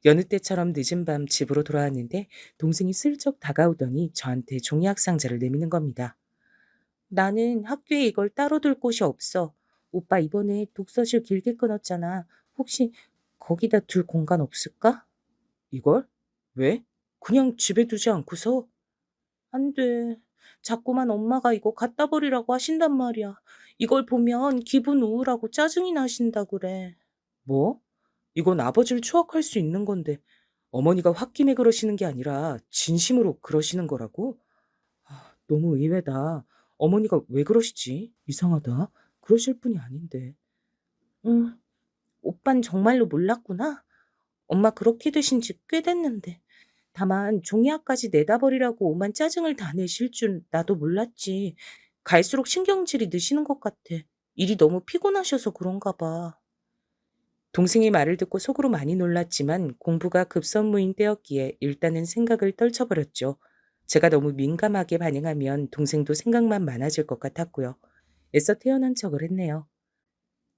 여느 때처럼 늦은 밤 집으로 돌아왔는데 동생이 슬쩍 다가오더니 저한테 종이학 상자를 내미는 겁니다. 나는 학교에 이걸 따로 둘 곳이 없어. 오빠 이번에 독서실 길게 끊었잖아. 혹시 거기다 둘 공간 없을까? 이걸? 왜? 그냥 집에 두지 않고서? 안 돼. 자꾸만 엄마가 이거 갖다 버리라고 하신단 말이야. 이걸 보면 기분 우울하고 짜증이 나신다 그래. 뭐? 이건 아버지를 추억할 수 있는 건데 어머니가 홧김에 그러시는 게 아니라 진심으로 그러시는 거라고? 너무 의외다. 어머니가 왜 그러시지? 이상하다. 그러실 분이 아닌데. 응, 오빤 정말로 몰랐구나. 엄마 그렇게 되신 지 꽤 됐는데. 다만 종이학까지 내다 버리라고 오만 짜증을 다 내실 줄 나도 몰랐지. 갈수록 신경질이 느시는 것 같아. 일이 너무 피곤하셔서 그런가 봐. 동생의 말을 듣고 속으로 많이 놀랐지만 공부가 급선무인 때였기에 일단은 생각을 떨쳐버렸죠. 제가 너무 민감하게 반응하면 동생도 생각만 많아질 것 같았고요. 애써 태어난 척을 했네요.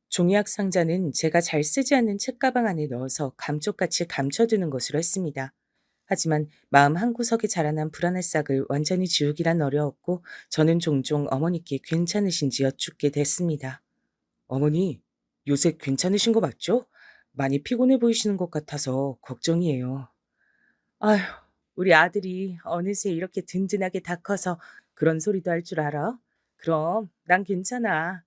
종이학 상자는 제가 잘 쓰지 않는 책가방 안에 넣어서 감쪽같이 감춰두는 것으로 했습니다. 하지만 마음 한구석에 자라난 불안의 싹을 완전히 지우기란 어려웠고 저는 종종 어머니께 괜찮으신지 여쭙게 됐습니다. 어머니, 요새 괜찮으신 거 맞죠? 많이 피곤해 보이시는 것 같아서 걱정이에요. 아휴, 우리 아들이 어느새 이렇게 든든하게 다 커서 그런 소리도 할 줄 알아? 그럼 난 괜찮아.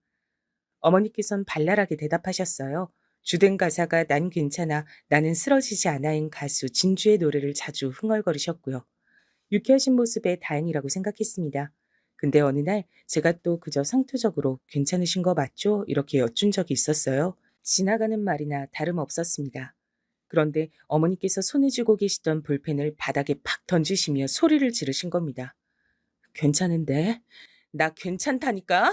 어머니께선 발랄하게 대답하셨어요. 주된 가사가 난 괜찮아, 나는 쓰러지지 않아인 가수 진주의 노래를 자주 흥얼거리셨고요. 유쾌하신 모습에 다행이라고 생각했습니다. 근데 어느 날 제가 또 그저 상투적으로 괜찮으신 거 맞죠? 이렇게 여쭌 적이 있었어요. 지나가는 말이나 다름없었습니다. 그런데 어머니께서 손에 쥐고 계시던 볼펜을 바닥에 팍 던지시며 소리를 지르신 겁니다. 괜찮은데? 나 괜찮다니까?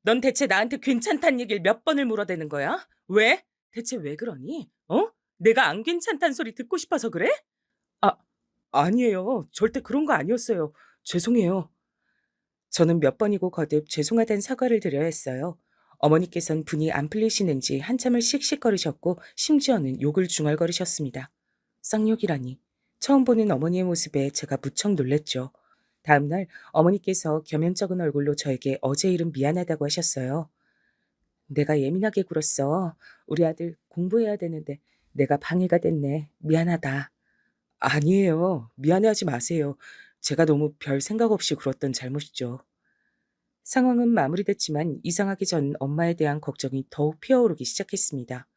넌 대체 나한테 괜찮단 얘기를 몇 번을 물어대는 거야? 왜? 대체 왜 그러니? 어? 내가 안 괜찮단 소리 듣고 싶어서 그래? 아, 아니에요. 절대 그런 거 아니었어요. 죄송해요. 저는 몇 번이고 거듭 죄송하다는 사과를 드려야 했어요. 어머니께선 분이 안 풀리시는지 한참을 씩씩거리셨고 심지어는 욕을 중얼거리셨습니다. 쌍욕이라니. 처음 보는 어머니의 모습에 제가 무척 놀랬죠. 다음 날 어머니께서 겸연쩍은 얼굴로 저에게 어제 일은 미안하다고 하셨어요. 내가 예민하게 굴었어. 우리 아들 공부해야 되는데 내가 방해가 됐네. 미안하다. 아니에요. 미안해하지 마세요. 제가 너무 별 생각 없이 굴었던 잘못이죠. 상황은 마무리됐지만 이상하기 전 엄마에 대한 걱정이 더욱 피어오르기 시작했습니다.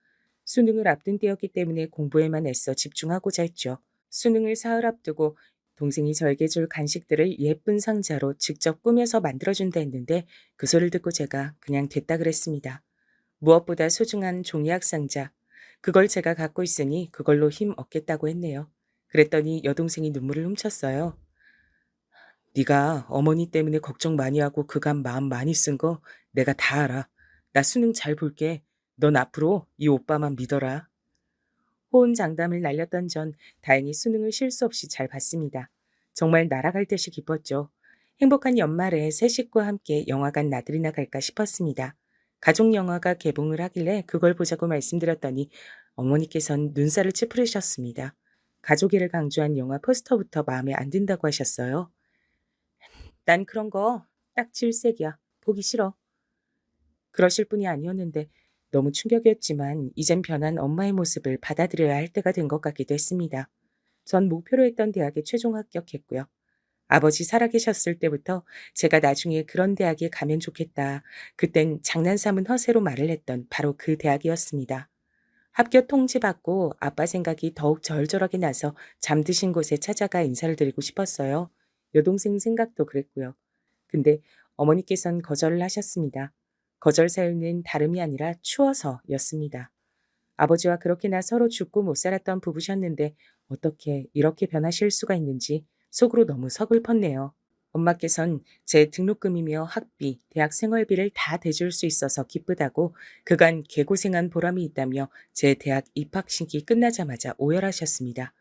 수능을 앞둔 때였기 때문에 공부에만 애써 집중하고자 했죠. 수능을 사흘 앞두고 동생이 저에게 줄 간식들을 예쁜 상자로 직접 꾸며서 만들어준다 했는데 그 소리를 듣고 제가 그냥 됐다 그랬습니다. 무엇보다 소중한 종이학 상자. 그걸 제가 갖고 있으니 그걸로 힘 얻겠다고 했네요. 그랬더니 여동생이 눈물을 훔쳤어요. 네가 어머니 때문에 걱정 많이 하고 그간 마음 많이 쓴 거 내가 다 알아. 나 수능 잘 볼게. 넌 앞으로 이 오빠만 믿어라. 호언장담을 날렸던 전 다행히 수능을 실수 없이 잘 봤습니다. 정말 날아갈 듯이 기뻤죠. 행복한 연말에 새 식구와 함께 영화관 나들이나 갈까 싶었습니다. 가족 영화가 개봉을 하길래 그걸 보자고 말씀드렸더니 어머니께선 눈살을 찌푸리셨습니다. 가족애를 강조한 영화 포스터부터 마음에 안 든다고 하셨어요. 난 그런 거 딱 질색이야. 보기 싫어. 그러실 분이 아니었는데 너무 충격이었지만 이젠 변한 엄마의 모습을 받아들여야 할 때가 된 것 같기도 했습니다. 전 목표로 했던 대학에 최종 합격했고요. 아버지 살아계셨을 때부터 제가 나중에 그런 대학에 가면 좋겠다. 그땐 장난삼은 허세로 말을 했던 바로 그 대학이었습니다. 합격 통지 받고 아빠 생각이 더욱 절절하게 나서 잠드신 곳에 찾아가 인사를 드리고 싶었어요. 여동생 생각도 그랬고요. 근데 어머니께선 거절을 하셨습니다. 거절 사유는 다름이 아니라 추워서였습니다. 아버지와 그렇게나 서로 죽고 못 살았던 부부셨는데 어떻게 이렇게 변하실 수가 있는지 속으로 너무 서글펐네요. 엄마께선 제 등록금이며 학비, 대학 생활비를 다 대줄 수 있어서 기쁘다고 그간 개고생한 보람이 있다며 제 대학 입학식이 끝나자마자 오열하셨습니다.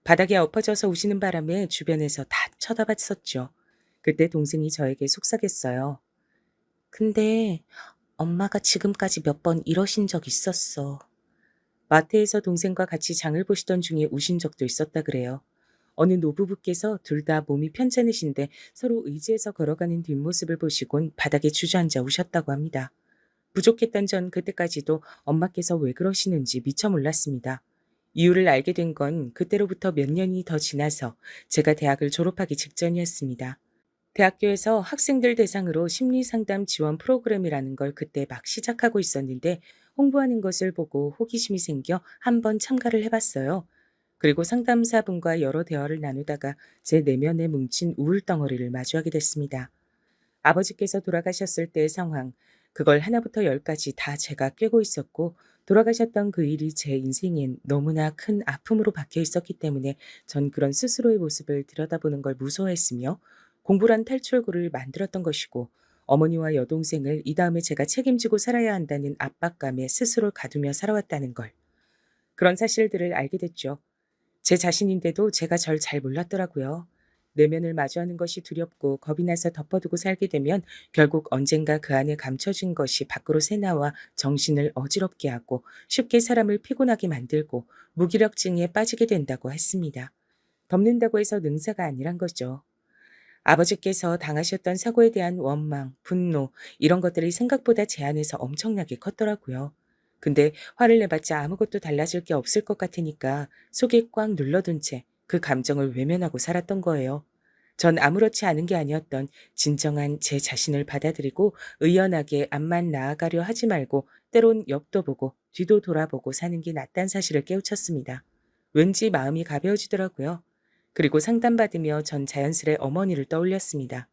바닥에 엎어져서 우시는 바람에 주변에서 다 쳐다봤었죠. 그때 동생이 저에게 속삭였어요. 근데 엄마가 지금까지 몇 번 이러신 적 있었어. 마트에서 동생과 같이 장을 보시던 중에 우신 적도 있었다 그래요. 어느 노부부께서 둘 다 몸이 편찮으신데 서로 의지해서 걸어가는 뒷모습을 보시곤 바닥에 주저앉아 우셨다고 합니다. 부족했던 전 그때까지도 엄마께서 왜 그러시는지 미처 몰랐습니다. 이유를 알게 된 건 그때로부터 몇 년이 더 지나서 제가 대학을 졸업하기 직전이었습니다. 대학교에서 학생들 대상으로 심리상담 지원 프로그램이라는 걸 그때 막 시작하고 있었는데 홍보하는 것을 보고 호기심이 생겨 한번 참가를 해봤어요. 그리고 상담사분과 여러 대화를 나누다가 제 내면에 뭉친 우울 덩어리를 마주하게 됐습니다. 아버지께서 돌아가셨을 때의 상황, 그걸 하나부터 열까지 다 제가 꿰고 있었고 돌아가셨던 그 일이 제 인생엔 너무나 큰 아픔으로 박혀 있었기 때문에 전 그런 스스로의 모습을 들여다보는 걸 무서워했으며 공부란 탈출구를 만들었던 것이고 어머니와 여동생을 이 다음에 제가 책임지고 살아야 한다는 압박감에 스스로 가두며 살아왔다는 걸. 그런 사실들을 알게 됐죠. 제 자신인데도 제가 절 잘 몰랐더라고요. 내면을 마주하는 것이 두렵고 겁이 나서 덮어두고 살게 되면 결국 언젠가 그 안에 감춰진 것이 밖으로 새나와 정신을 어지럽게 하고 쉽게 사람을 피곤하게 만들고 무기력증에 빠지게 된다고 했습니다. 덮는다고 해서 능사가 아니란 거죠. 아버지께서 당하셨던 사고에 대한 원망, 분노 이런 것들이 생각보다 제 안에서 엄청나게 컸더라고요. 근데 화를 내봤자 아무것도 달라질 게 없을 것 같으니까 속에 꽉 눌러둔 채 그 감정을 외면하고 살았던 거예요. 전 아무렇지 않은 게 아니었던 진정한 제 자신을 받아들이고 의연하게 앞만 나아가려 하지 말고 때론 옆도 보고 뒤도 돌아보고 사는 게 낫단 사실을 깨우쳤습니다. 왠지 마음이 가벼워지더라고요. 그리고 상담받으며 전 자연스레 어머니를 떠올렸습니다.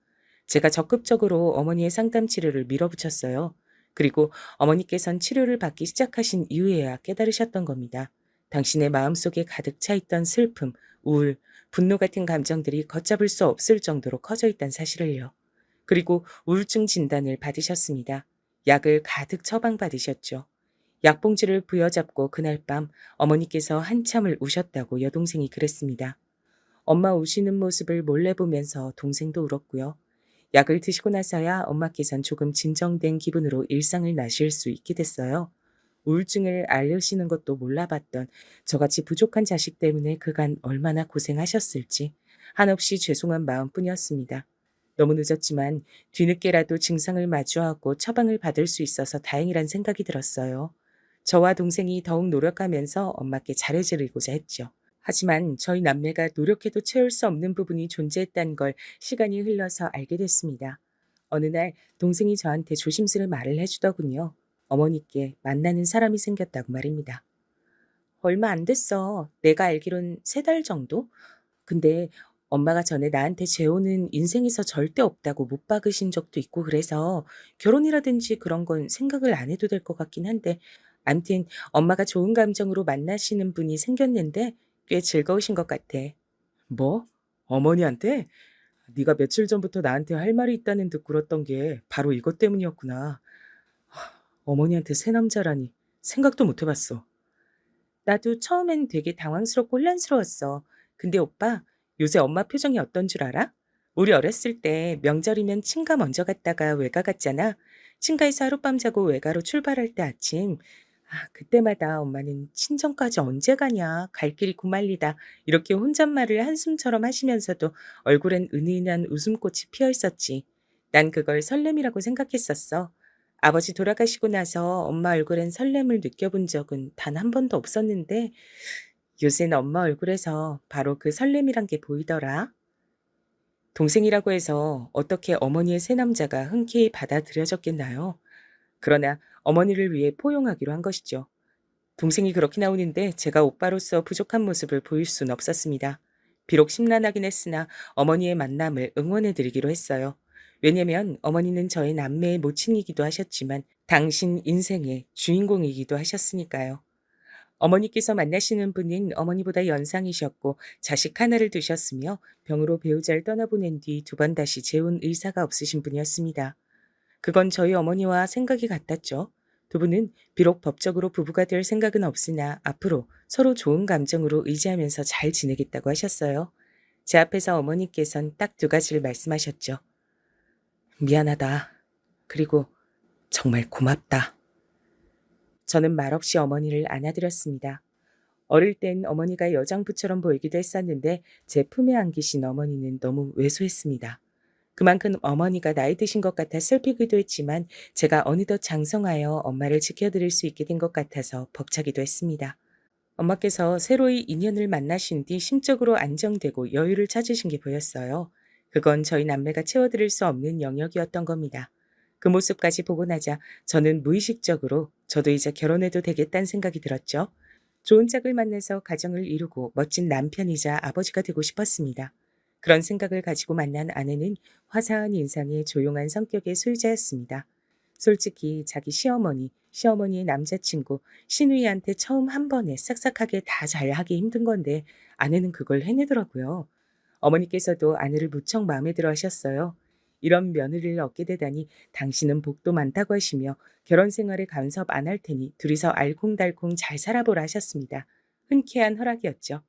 제가 적극적으로 어머니의 상담 치료를 밀어붙였어요. 그리고 어머니께선 치료를 받기 시작하신 이후에야 깨달으셨던 겁니다. 당신의 마음속에 가득 차 있던 슬픔, 우울, 분노 같은 감정들이 걷잡을 수 없을 정도로 커져 있다는 사실을요. 그리고 우울증 진단을 받으셨습니다. 약을 가득 처방받으셨죠. 약봉지를 부여잡고 그날 밤 어머니께서 한참을 우셨다고 여동생이 그랬습니다. 엄마 우시는 모습을 몰래 보면서 동생도 울었고요. 약을 드시고 나서야 엄마께선 조금 진정된 기분으로 일상을 나실 수 있게 됐어요. 우울증을 앓으시는 것도 몰라봤던 저같이 부족한 자식 때문에 그간 얼마나 고생하셨을지 한없이 죄송한 마음뿐이었습니다. 너무 늦었지만 뒤늦게라도 증상을 마주하고 처방을 받을 수 있어서 다행이란 생각이 들었어요. 저와 동생이 더욱 노력하면서 엄마께 잘해드리고자 했죠. 하지만 저희 남매가 노력해도 채울 수 없는 부분이 존재했다는 걸 시간이 흘러서 알게 됐습니다. 어느 날 동생이 저한테 조심스레 말을 해주더군요. 어머니께 만나는 사람이 생겼다고 말입니다. 얼마 안 됐어. 내가 알기론 3달 정도? 근데 엄마가 전에 나한테 재혼은 인생에서 절대 없다고 못 박으신 적도 있고 그래서 결혼이라든지 그런 건 생각을 안 해도 될 것 같긴 한데 암튼 엄마가 좋은 감정으로 만나시는 분이 생겼는데 꽤 즐거우신 것 같아. 뭐? 어머니한테? 네가 며칠 전부터 나한테 할 말이 있다는 듯 굴었던 게 바로 이것 때문이었구나. 어머니한테 새 남자라니 생각도 못 해봤어. 나도 처음엔 되게 당황스럽고 혼란스러웠어. 근데 오빠, 요새 엄마 표정이 어떤 줄 알아? 우리 어렸을 때 명절이면 친가 먼저 갔다가 외가 갔잖아. 친가에서 하룻밤 자고 외가로 출발할 때 아침. 그때마다 엄마는 친정까지 언제 가냐, 갈 길이 고말리다. 이렇게 혼잣말을 한숨처럼 하시면서도 얼굴엔 은은한 웃음꽃이 피어 있었지. 난 그걸 설렘이라고 생각했었어. 아버지 돌아가시고 나서 엄마 얼굴엔 설렘을 느껴본 적은 단 한 번도 없었는데 요새는 엄마 얼굴에서 바로 그 설렘이란 게 보이더라. 동생이라고 해서 어떻게 어머니의 새 남자가 흔쾌히 받아들여졌겠나요? 그러나 어머니를 위해 포용하기로 한 것이죠. 동생이 그렇게 나오는데 제가 오빠로서 부족한 모습을 보일 수는 없었습니다. 비록 심란하긴 했으나 어머니의 만남을 응원해드리기로 했어요. 왜냐면 어머니는 저의 남매의 모친이기도 하셨지만 당신 인생의 주인공이기도 하셨으니까요. 어머니께서 만나시는 분은 어머니보다 연상이셨고 자식 하나를 두셨으며 병으로 배우자를 떠나보낸 뒤 2번 다시 재혼 의사가 없으신 분이었습니다. 그건 저희 어머니와 생각이 같았죠. 두 분은 비록 법적으로 부부가 될 생각은 없으나 앞으로 서로 좋은 감정으로 의지하면서 잘 지내겠다고 하셨어요. 제 앞에서 어머니께선 딱 2가지를 말씀하셨죠. 미안하다. 그리고 정말 고맙다. 저는 말없이 어머니를 안아드렸습니다. 어릴 땐 어머니가 여장부처럼 보이기도 했었는데 제 품에 안기신 어머니는 너무 왜소했습니다. 그만큼 어머니가 나이 드신 것 같아 슬피기도 했지만 제가 어느덧 장성하여 엄마를 지켜드릴 수 있게 된 것 같아서 벅차기도 했습니다. 엄마께서 새로이 인연을 만나신 뒤 심적으로 안정되고 여유를 찾으신 게 보였어요. 그건 저희 남매가 채워드릴 수 없는 영역이었던 겁니다. 그 모습까지 보고 나자 저는 무의식적으로 저도 이제 결혼해도 되겠다는 생각이 들었죠. 좋은 짝을 만나서 가정을 이루고 멋진 남편이자 아버지가 되고 싶었습니다. 그런 생각을 가지고 만난 아내는 화사한 인상의 조용한 성격의 소유자였습니다. 솔직히 자기 시어머니, 시어머니의 남자친구, 시누이한테 처음 한 번에 싹싹하게 다 잘하기 힘든 건데 아내는 그걸 해내더라고요. 어머니께서도 아내를 무척 마음에 들어 하셨어요. 이런 며느리를 얻게 되다니 당신은 복도 많다고 하시며 결혼 생활에 간섭 안 할 테니 둘이서 알콩달콩 잘 살아보라 하셨습니다. 흔쾌한 허락이었죠.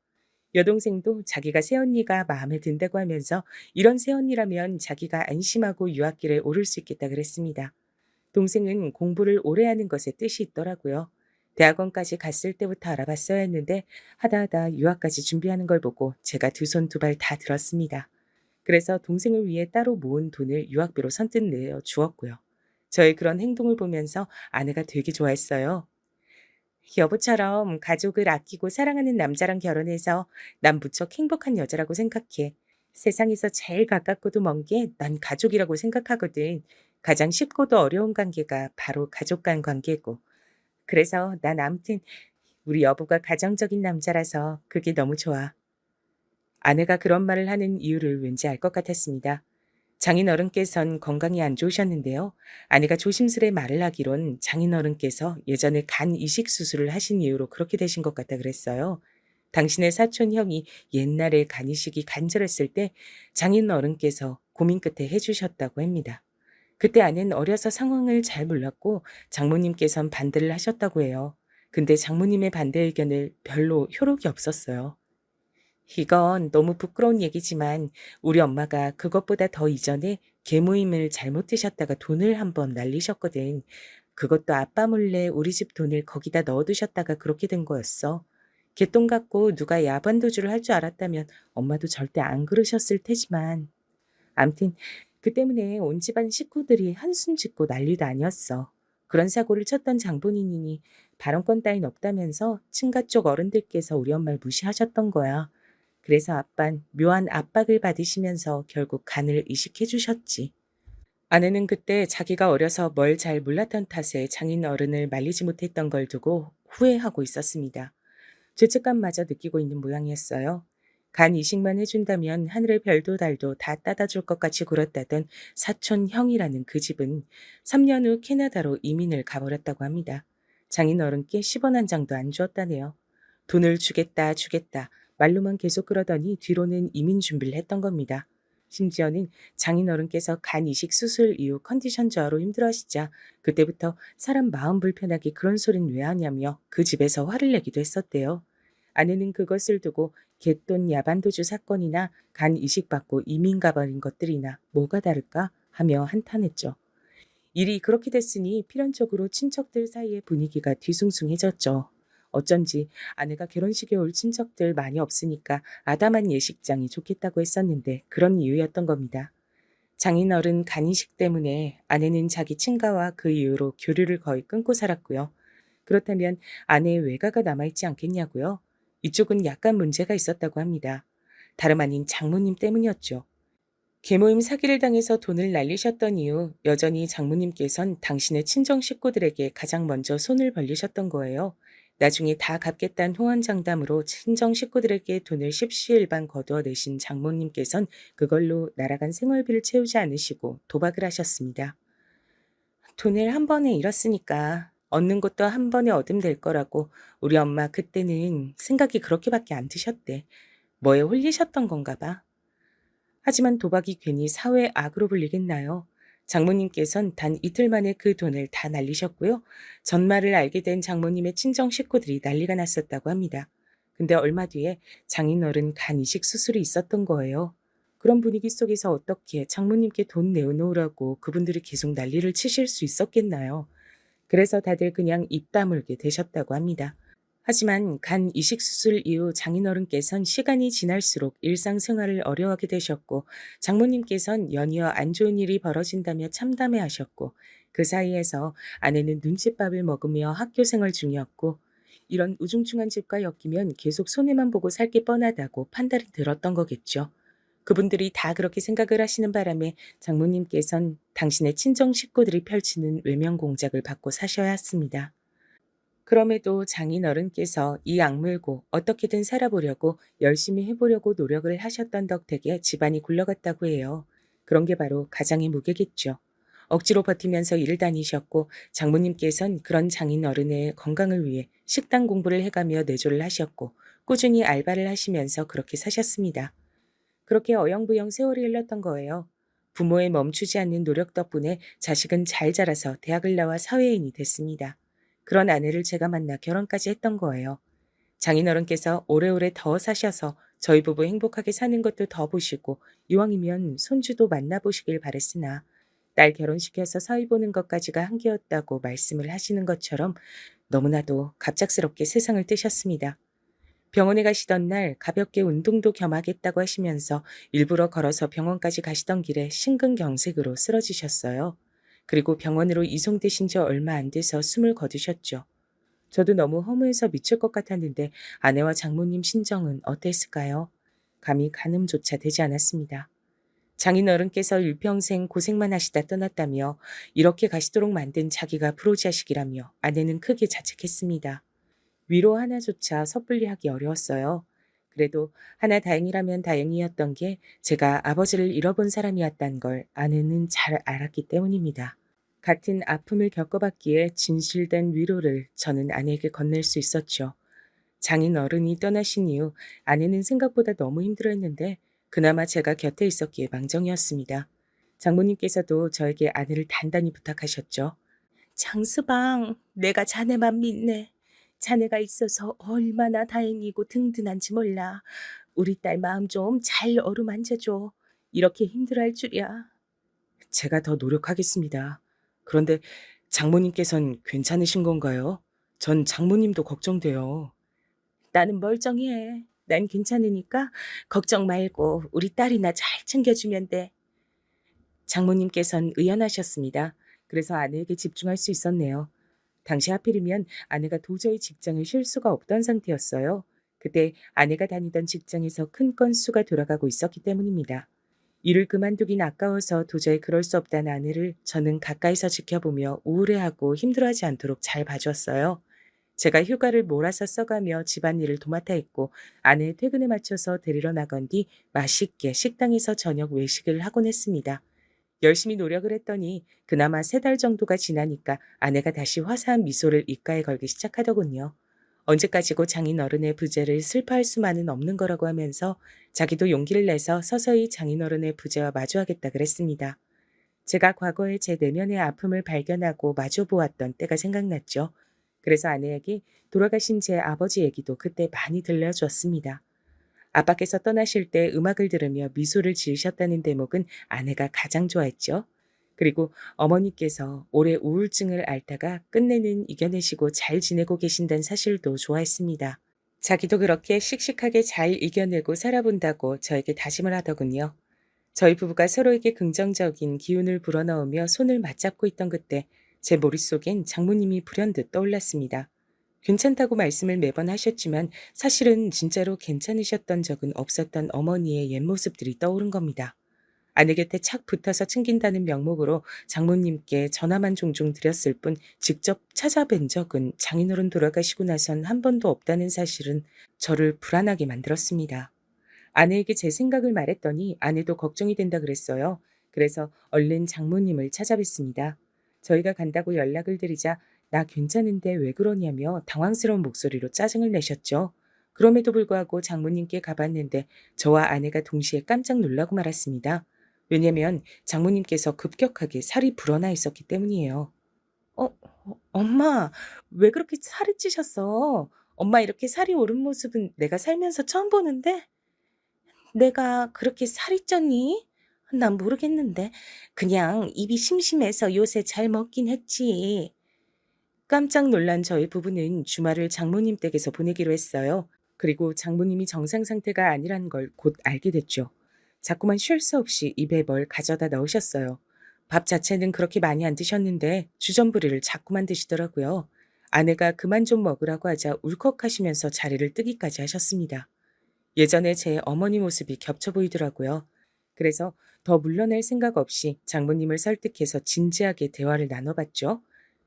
여동생도 자기가 새언니가 마음에 든다고 하면서 이런 새언니라면 자기가 안심하고 유학길에 오를 수 있겠다 그랬습니다. 동생은 공부를 오래 하는 것에 뜻이 있더라고요. 대학원까지 갔을 때부터 알아봤어야 했는데 하다 유학까지 준비하는 걸 보고 제가 2손 2발 다 들었습니다. 그래서 동생을 위해 따로 모은 돈을 유학비로 선뜻 내어 주었고요. 저의 그런 행동을 보면서 아내가 되게 좋아했어요. 여보처럼 가족을 아끼고 사랑하는 남자랑 결혼해서 난 무척 행복한 여자라고 생각해. 세상에서 제일 가깝고도 먼 게 난 가족이라고 생각하거든. 가장 쉽고도 어려운 관계가 바로 가족 간 관계고. 그래서 난 아무튼 우리 여보가 가정적인 남자라서 그게 너무 좋아. 아내가 그런 말을 하는 이유를 왠지 알 것 같았습니다. 장인어른께선 건강이 안 좋으셨는데요. 아내가 조심스레 말을 하기론 장인어른께서 예전에 간 이식 수술을 하신 이유로 그렇게 되신 것 같다 그랬어요. 당신의 사촌 형이 옛날에 간 이식이 간절했을 때 장인어른께서 고민 끝에 해주셨다고 합니다. 그때 아내는 어려서 상황을 잘 몰랐고 장모님께선 반대를 하셨다고 해요. 근데 장모님의 반대 의견을 별로 효력이 없었어요. 이건 너무 부끄러운 얘기지만 우리 엄마가 그것보다 더 이전에 계모임을 잘못 드셨다가 돈을 한번 날리셨거든. 그것도 아빠 몰래 우리 집 돈을 거기다 넣어두셨다가 그렇게 된 거였어. 개똥 갖고 누가 야반도주를 할 줄 알았다면 엄마도 절대 안 그러셨을 테지만. 암튼 그 때문에 온 집안 식구들이 한숨 짓고 난리도 아니었어. 그런 사고를 쳤던 장본인이니 발언권 따윈 없다면서 친가 쪽 어른들께서 우리 엄마를 무시하셨던 거야. 그래서 아빤 묘한 압박을 받으시면서 결국 간을 이식해 주셨지. 아내는 그때 자기가 어려서 뭘 잘 몰랐던 탓에 장인 어른을 말리지 못했던 걸 두고 후회하고 있었습니다. 죄책감마저 느끼고 있는 모양이었어요. 간 이식만 해준다면 하늘의 별도 달도 다 따다 줄 것 같이 굴었다던 사촌 형이라는 그 집은 3년 후 캐나다로 이민을 가버렸다고 합니다. 장인 어른께 10원 한 장도 안 주었다네요. 돈을 주겠다 주겠다 말로만 계속 그러더니 뒤로는 이민 준비를 했던 겁니다. 심지어는 장인어른께서 간 이식 수술 이후 컨디션 저하로 힘들어하시자 그때부터 사람 마음 불편하게 그런 소린 왜 하냐며 그 집에서 화를 내기도 했었대요. 아내는 그것을 두고 갯돈 야반도주 사건이나 간 이식받고 이민 가버린 것들이나 뭐가 다를까 하며 한탄했죠. 일이 그렇게 됐으니 필연적으로 친척들 사이의 분위기가 뒤숭숭해졌죠. 어쩐지 아내가 결혼식에 올 친척들 많이 없으니까 아담한 예식장이 좋겠다고 했었는데 그런 이유였던 겁니다. 장인어른 간이식 때문에 아내는 자기 친가와 그 이후로 교류를 거의 끊고 살았고요. 그렇다면 아내의 외가가 남아있지 않겠냐고요? 이쪽은 약간 문제가 있었다고 합니다. 다름 아닌 장모님 때문이었죠. 계모임 사기를 당해서 돈을 날리셨던 이후 여전히 장모님께선 당신의 친정 식구들에게 가장 먼저 손을 벌리셨던 거예요. 나중에 다 갚겠다는 호언장담으로 친정 식구들에게 돈을 십시일반 거두어 내신 장모님께선 그걸로 날아간 생활비를 채우지 않으시고 도박을 하셨습니다. 돈을 한 번에 잃었으니까 얻는 것도 한 번에 얻으면 될 거라고 우리 엄마 그때는 생각이 그렇게밖에 안 드셨대. 뭐에 홀리셨던 건가 봐. 하지만 도박이 괜히 사회 악으로 불리겠나요? 장모님께선 단 이틀 만에 그 돈을 다 날리셨고요. 전말을 알게 된 장모님의 친정 식구들이 난리가 났었다고 합니다. 근데 얼마 뒤에 장인어른 간 이식 수술이 있었던 거예요. 그런 분위기 속에서 어떻게 장모님께 돈 내어놓으라고 그분들이 계속 난리를 치실 수 있었겠나요? 그래서 다들 그냥 입 다물게 되셨다고 합니다. 하지만 간 이식 수술 이후 장인어른께선 시간이 지날수록 일상생활을 어려워하게 되셨고 장모님께선 연이어 안 좋은 일이 벌어진다며 참담해 하셨고 그 사이에서 아내는 눈칫밥을 먹으며 학교 생활 중이었고 이런 우중충한 집과 엮이면 계속 손해만 보고 살 게 뻔하다고 판단이 들었던 거겠죠. 그분들이 다 그렇게 생각을 하시는 바람에 장모님께선 당신의 친정 식구들이 펼치는 외면 공작을 받고 사셔야 했습니다. 그럼에도 장인어른께서 이 악물고 어떻게든 살아보려고 열심히 해보려고 노력을 하셨던 덕택에 집안이 굴러갔다고 해요. 그런 게 바로 가장의 무게겠죠. 억지로 버티면서 일을 다니셨고 장모님께선 그런 장인어른의 건강을 위해 식당 공부를 해가며 내조를 하셨고 꾸준히 알바를 하시면서 그렇게 사셨습니다. 그렇게 어영부영 세월이 흘렀던 거예요. 부모의 멈추지 않는 노력 덕분에 자식은 잘 자라서 대학을 나와 사회인이 됐습니다. 그런 아내를 제가 만나 결혼까지 했던 거예요. 장인어른께서 오래오래 더 사셔서 저희 부부 행복하게 사는 것도 더 보시고 이왕이면 손주도 만나보시길 바랬으나 딸 결혼시켜서 사위 보는 것까지가 한계였다고 말씀을 하시는 것처럼 너무나도 갑작스럽게 세상을 뜨셨습니다. 병원에 가시던 날 가볍게 운동도 겸하겠다고 하시면서 일부러 걸어서 병원까지 가시던 길에 심근경색으로 쓰러지셨어요. 그리고 병원으로 이송되신 지 얼마 안 돼서 숨을 거두셨죠. 저도 너무 허무해서 미칠 것 같았는데 아내와 장모님 심정은 어땠을까요? 감히 가늠조차 되지 않았습니다. 장인어른께서 일평생 고생만 하시다 떠났다며 이렇게 가시도록 만든 자기가 프로자식이라며 아내는 크게 자책했습니다. 위로 하나조차 섣불리 하기 어려웠어요. 그래도 하나 다행이라면 다행이었던 게 제가 아버지를 잃어본 사람이었단 걸 아내는 잘 알았기 때문입니다. 같은 아픔을 겪어봤기에 진실된 위로를 저는 아내에게 건넬 수 있었죠. 장인 어른이 떠나신 이후 아내는 생각보다 너무 힘들어했는데 그나마 제가 곁에 있었기에 망정이었습니다. 장모님께서도 저에게 아내를 단단히 부탁하셨죠. 장수방, 내가 자네만 믿네. 자네가 있어서 얼마나 다행이고 든든한지 몰라. 우리 딸 마음 좀 잘 어루만져줘. 이렇게 힘들어할 줄이야. 제가 더 노력하겠습니다. 그런데 장모님께선 괜찮으신 건가요? 전 장모님도 걱정돼요. 나는 멀쩡해. 난 괜찮으니까 걱정 말고 우리 딸이나 잘 챙겨주면 돼. 장모님께선 의연하셨습니다. 그래서 아내에게 집중할 수 있었네요. 당시 하필이면 아내가 도저히 직장을 쉴 수가 없던 상태였어요. 그때 아내가 다니던 직장에서 큰 건수가 돌아가고 있었기 때문입니다. 일을 그만두긴 아까워서 도저히 그럴 수 없다는 아내를 저는 가까이서 지켜보며 우울해하고 힘들어하지 않도록 잘 봐주었어요. 제가 휴가를 몰아서 써가며 집안일을 도맡아 했고 아내의 퇴근에 맞춰서 데리러 나간 뒤 맛있게 식당에서 저녁 외식을 하곤 했습니다. 열심히 노력을 했더니 그나마 3달 정도가 지나니까 아내가 다시 화사한 미소를 입가에 걸기 시작하더군요. 언제까지고 장인어른의 부재를 슬퍼할 수만은 없는 거라고 하면서 자기도 용기를 내서 서서히 장인어른의 부재와 마주하겠다 그랬습니다. 제가 과거에 제 내면의 아픔을 발견하고 마주보았던 때가 생각났죠. 그래서 아내에게 돌아가신 제 아버지 얘기도 그때 많이 들려주었습니다. 아빠께서 떠나실 때 음악을 들으며 미소를 지으셨다는 대목은 아내가 가장 좋아했죠. 그리고 어머니께서 오래 우울증을 앓다가 끝내는 이겨내시고 잘 지내고 계신다는 사실도 좋아했습니다. 자기도 그렇게 씩씩하게 잘 이겨내고 살아본다고 저에게 다짐을 하더군요. 저희 부부가 서로에게 긍정적인 기운을 불어넣으며 손을 맞잡고 있던 그때 제 머릿속엔 장모님이 불현듯 떠올랐습니다. 괜찮다고 말씀을 매번 하셨지만 사실은 진짜로 괜찮으셨던 적은 없었던 어머니의 옛 모습들이 떠오른 겁니다. 아내 곁에 착 붙어서 챙긴다는 명목으로 장모님께 전화만 종종 드렸을 뿐 직접 찾아뵌 적은 장인어른 돌아가시고 나선 한 번도 없다는 사실은 저를 불안하게 만들었습니다. 아내에게 제 생각을 말했더니 아내도 걱정이 된다 그랬어요. 그래서 얼른 장모님을 찾아뵀습니다. 저희가 간다고 연락을 드리자 나 괜찮은데 왜 그러냐며 당황스러운 목소리로 짜증을 내셨죠. 그럼에도 불구하고 장모님께 가봤는데 저와 아내가 동시에 깜짝 놀라고 말았습니다. 왜냐면 장모님께서 급격하게 살이 불어나 있었기 때문이에요. 엄마, 왜 그렇게 살이 찌셨어? 엄마 이렇게 살이 오른 모습은 내가 살면서 처음 보는데? 내가 그렇게 살이 쪘니? 난 모르겠는데. 그냥 입이 심심해서 요새 잘 먹긴 했지. 깜짝 놀란 저희 부부는 주말을 장모님 댁에서 보내기로 했어요. 그리고 장모님이 정상 상태가 아니란 걸 곧 알게 됐죠. 자꾸만 쉴 새 없이 입에 뭘 가져다 넣으셨어요. 밥 자체는 그렇게 많이 안 드셨는데 주전부리를 자꾸만 드시더라고요. 아내가 그만 좀 먹으라고 하자 울컥하시면서 자리를 뜨기까지 하셨습니다. 예전에 제 어머니 모습이 겹쳐 보이더라고요. 그래서 더 물러날 생각 없이 장모님을 설득해서 진지하게 대화를 나눠봤죠.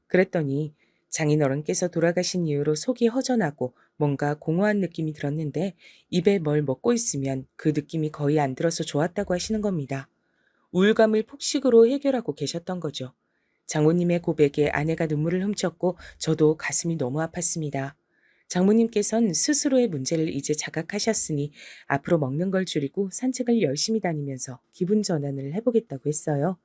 그랬더니 장인어른께서 돌아가신 이후로 속이 허전하고 뭔가 공허한 느낌이 들었는데 입에 뭘 먹고 있으면 그 느낌이 거의 안 들어서 좋았다고 하시는 겁니다. 우울감을 폭식으로 해결하고 계셨던 거죠. 장모님의 고백에 아내가 눈물을 훔쳤고 저도 가슴이 너무 아팠습니다. 장모님께선 스스로의 문제를 이제 자각하셨으니 앞으로 먹는 걸 줄이고 산책을 열심히 다니면서 기분 전환을 해보겠다고 했어요.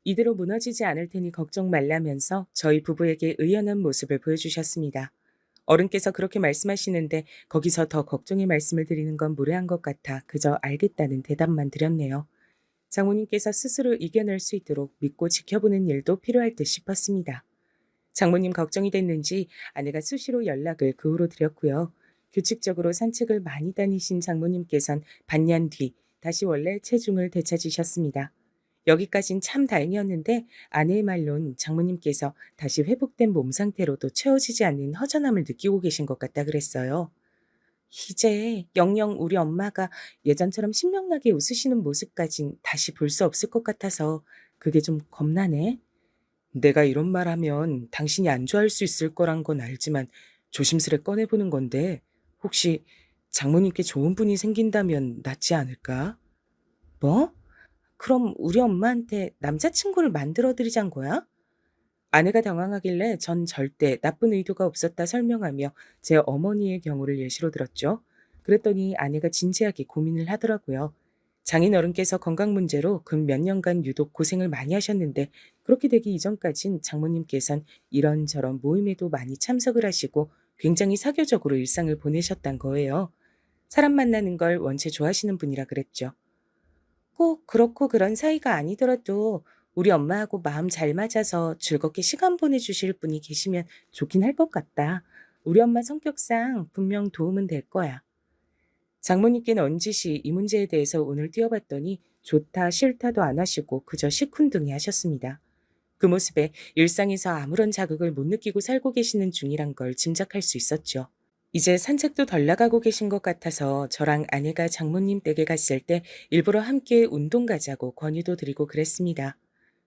이대로 무너지지 않을 테니 걱정 말라면서 저희 부부에게 의연한 모습을 보여주셨습니다. 어른께서 그렇게 말씀하시는데 거기서 더 걱정의 말씀을 드리는 건 무례한 것 같아 그저 알겠다는 대답만 드렸네요. 장모님께서 스스로 이겨낼 수 있도록 믿고 지켜보는 일도 필요할 듯 싶었습니다. 장모님 걱정이 됐는지 아내가 수시로 연락을 그 후로 드렸고요. 규칙적으로 산책을 많이 다니신 장모님께선 반년 뒤 다시 원래 체중을 되찾으셨습니다. 여기까진 참 다행이었는데 아내의 말론 장모님께서 다시 회복된 몸 상태로도 채워지지 않는 허전함을 느끼고 계신 것 같다 그랬어요. 이제 영영 우리 엄마가 예전처럼 신명나게 웃으시는 모습까진 다시 볼 수 없을 것 같아서 그게 좀 겁나네. 내가 이런 말 하면 당신이 안 좋아할 수 있을 거란 건 알지만 조심스레 꺼내보는 건데 혹시 장모님께 좋은 분이 생긴다면 낫지 않을까? 뭐? 그럼 우리 엄마한테 남자친구를 만들어 드리자는 거야? 아내가 당황하길래 전 절대 나쁜 의도가 없었다 설명하며 제 어머니의 경우를 예시로 들었죠. 그랬더니 아내가 진지하게 고민을 하더라고요. 장인어른께서 건강 문제로 근 몇 년간 유독 고생을 많이 하셨는데 그렇게 되기 이전까진 장모님께선 이런저런 모임에도 많이 참석을 하시고 굉장히 사교적으로 일상을 보내셨단 거예요. 사람 만나는 걸 원체 좋아하시는 분이라 그랬죠. 꼭 그렇고 그런 사이가 아니더라도 우리 엄마하고 마음 잘 맞아서 즐겁게 시간 보내주실 분이 계시면 좋긴 할 것 같다. 우리 엄마 성격상 분명 도움은 될 거야. 장모님께 넌지시 이 문제에 대해서 오늘 뛰어봤더니 좋다 싫다도 안 하시고 그저 시큰둥이 하셨습니다. 그 모습에 일상에서 아무런 자극을 못 느끼고 살고 계시는 중이란 걸 짐작할 수 있었죠. 이제 산책도 덜 나가고 계신 것 같아서 저랑 아내가 장모님 댁에 갔을 때 일부러 함께 운동 가자고 권유도 드리고 그랬습니다.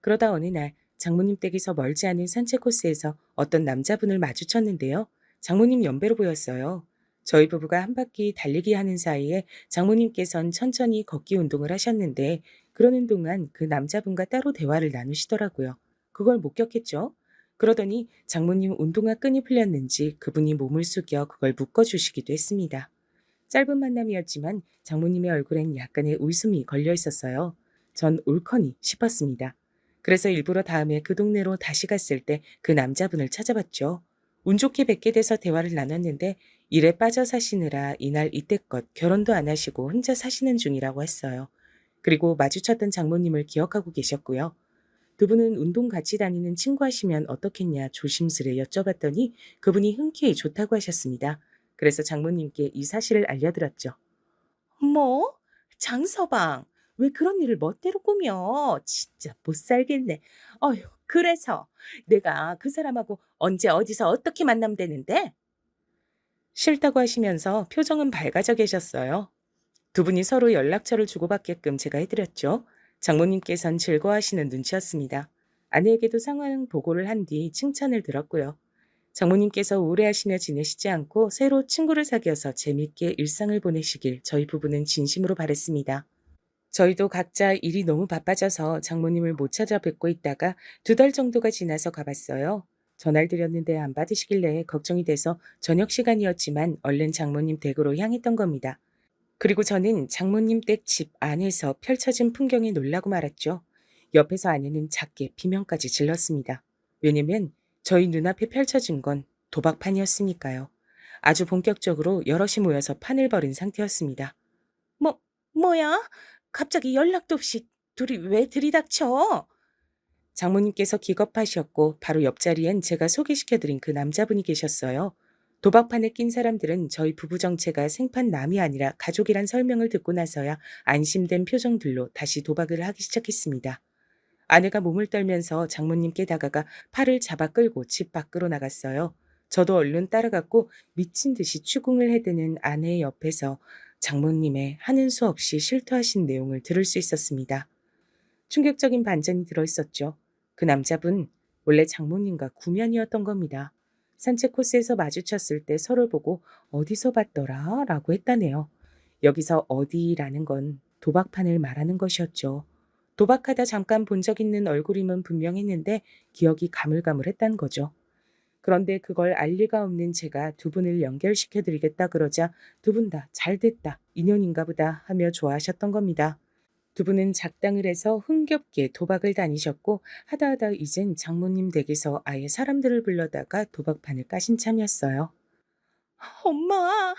그러다 어느 날 장모님 댁에서 멀지 않은 산책 코스에서 어떤 남자분을 마주쳤는데요. 장모님 연배로 보였어요. 저희 부부가 한 바퀴 달리기 하는 사이에 장모님께선 천천히 걷기 운동을 하셨는데 그러는 동안 그 남자분과 따로 대화를 나누시더라고요. 그걸 목격했죠. 그러더니 장모님 운동화 끈이 풀렸는지 그분이 몸을 숙여 그걸 묶어주시기도 했습니다. 짧은 만남이었지만 장모님의 얼굴엔 약간의 웃음이 걸려 있었어요. 전 옳거니 싶었습니다. 그래서 일부러 다음에 그 동네로 다시 갔을 때 그 남자분을 찾아봤죠. 운 좋게 뵙게 돼서 대화를 나눴는데 일에 빠져 사시느라 이날 이때껏 결혼도 안 하시고 혼자 사시는 중이라고 했어요. 그리고 마주쳤던 장모님을 기억하고 계셨고요. 두 분은 운동 같이 다니는 친구 하시면 어떻겠냐 조심스레 여쭤봤더니 그분이 흔쾌히 좋다고 하셨습니다. 그래서 장모님께 이 사실을 알려드렸죠. 뭐? 장서방, 왜 그런 일을 멋대로 꾸며? 진짜 못 살겠네. 어휴, 그래서 내가 그 사람하고 언제 어디서 어떻게 만나면 되는데? 싫다고 하시면서 표정은 밝아져 계셨어요. 두 분이 서로 연락처를 주고받게끔 제가 해드렸죠. 장모님께선 즐거워하시는 눈치였습니다. 아내에게도 상황 보고를 한 뒤 칭찬을 들었고요. 장모님께서 우울해하시며 지내시지 않고 새로 친구를 사귀어서 재밌게 일상을 보내시길 저희 부부는 진심으로 바랬습니다. 저희도 각자 일이 너무 바빠져서 장모님을 못 찾아뵙고 있다가 2달 정도가 지나서 가봤어요. 전화를 드렸는데 안 받으시길래 걱정이 돼서 저녁 시간이었지만 얼른 장모님 댁으로 향했던 겁니다. 그리고 저는 장모님 댁 집 안에서 펼쳐진 풍경에 놀라고 말았죠. 옆에서 아내는 작게 비명까지 질렀습니다. 왜냐면 저희 눈앞에 펼쳐진 건 도박판이었으니까요. 아주 본격적으로 여럿이 모여서 판을 벌인 상태였습니다. 뭐야? 갑자기 연락도 없이 둘이 왜 들이닥쳐? 장모님께서 기겁하셨고 바로 옆자리엔 제가 소개시켜드린 그 남자분이 계셨어요. 도박판에 낀 사람들은 저희 부부 정체가 생판남이 아니라 가족이란 설명을 듣고 나서야 안심된 표정들로 다시 도박을 하기 시작했습니다. 아내가 몸을 떨면서 장모님께 다가가 팔을 잡아 끌고 집 밖으로 나갔어요. 저도 얼른 따라갔고 미친 듯이 추궁을 해대는 아내의 옆에서 장모님의 하는 수 없이 실토하신 내용을 들을 수 있었습니다. 충격적인 반전이 들어있었죠. 그 남자분 원래 장모님과 구면이었던 겁니다. 산책 코스에서 마주쳤을 때 서로 보고 어디서 봤더라 라고 했다네요. 여기서 어디라는 건 도박판을 말하는 것이었죠. 도박하다 잠깐 본 적 있는 얼굴임은 분명했는데 기억이 가물가물했단 거죠. 그런데 그걸 알 리가 없는 제가 두 분을 연결시켜 드리겠다 그러자 두 분 다 잘됐다, 인연인가 보다 하며 좋아하셨던 겁니다. 두 분은 작당을 해서 흥겹게 도박을 다니셨고 하다 이젠 장모님 댁에서 아예 사람들을 불러다가 도박판을 까신 참이었어요. 엄마,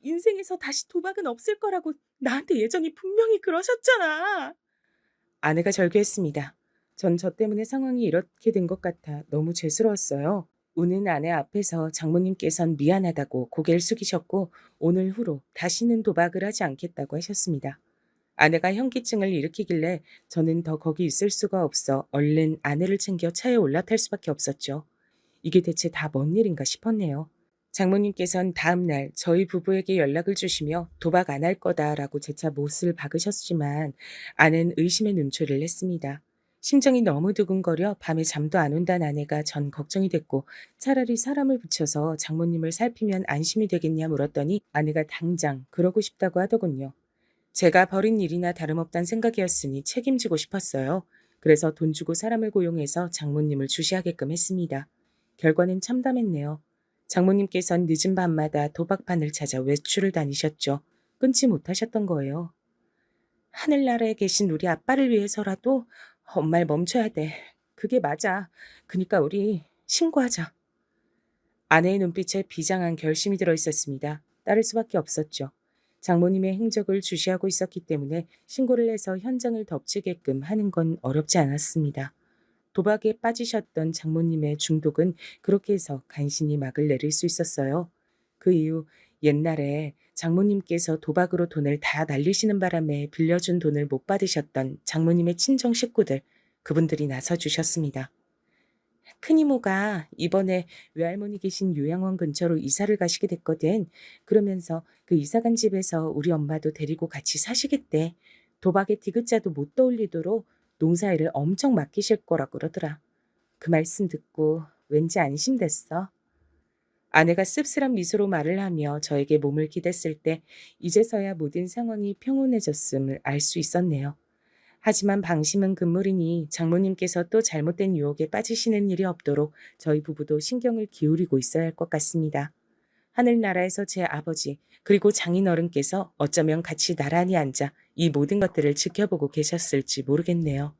인생에서 다시 도박은 없을 거라고 나한테 예전에 분명히 그러셨잖아. 아내가 절규했습니다. 전 저 때문에 상황이 이렇게 된 것 같아 너무 죄스러웠어요. 우는 아내 앞에서 장모님께선 미안하다고 고개를 숙이셨고 오늘 후로 다시는 도박을 하지 않겠다고 하셨습니다. 아내가 현기증을 일으키길래 저는 더 거기 있을 수가 없어 얼른 아내를 챙겨 차에 올라탈 수밖에 없었죠. 이게 대체 다 뭔 일인가 싶었네요. 장모님께선 다음 날 저희 부부에게 연락을 주시며 도박 안 할 거다라고 재차 못을 박으셨지만 아내는 의심의 눈초리를 했습니다. 심정이 너무 두근거려 밤에 잠도 안 온다는 아내가 전 걱정이 됐고 차라리 사람을 붙여서 장모님을 살피면 안심이 되겠냐 물었더니 아내가 당장 그러고 싶다고 하더군요. 제가 벌인 일이나 다름없단 생각이었으니 책임지고 싶었어요. 그래서 돈 주고 사람을 고용해서 장모님을 주시하게끔 했습니다. 결과는 참담했네요. 장모님께선 늦은 밤마다 도박판을 찾아 외출을 다니셨죠. 끊지 못하셨던 거예요. 하늘나라에 계신 우리 아빠를 위해서라도 엄마를 멈춰야 돼. 그게 맞아. 그니까 우리 신고하자. 아내의 눈빛에 비장한 결심이 들어 있었습니다. 따를 수밖에 없었죠. 장모님의 행적을 주시하고 있었기 때문에 신고를 해서 현장을 덮치게끔 하는 건 어렵지 않았습니다. 도박에 빠지셨던 장모님의 중독은 그렇게 해서 간신히 막을 내릴 수 있었어요. 그 이후 옛날에 장모님께서 도박으로 돈을 다 날리시는 바람에 빌려준 돈을 못 받으셨던 장모님의 친정 식구들, 그분들이 나서주셨습니다. 큰이모가 이번에 외할머니 계신 요양원 근처로 이사를 가시게 됐거든. 그러면서 그 이사간 집에서 우리 엄마도 데리고 같이 사시겠대. 도박에 디귿자도 못 떠올리도록 농사일을 엄청 맡기실 거라 그러더라. 그 말씀 듣고 왠지 안심됐어. 아내가 씁쓸한 미소로 말을 하며 저에게 몸을 기댔을 때 이제서야 모든 상황이 평온해졌음을 알 수 있었네요. 하지만 방심은 금물이니 장모님께서 또 잘못된 유혹에 빠지시는 일이 없도록 저희 부부도 신경을 기울이고 있어야 할 것 같습니다. 하늘나라에서 제 아버지 그리고 장인어른께서 어쩌면 같이 나란히 앉아 이 모든 것들을 지켜보고 계셨을지 모르겠네요.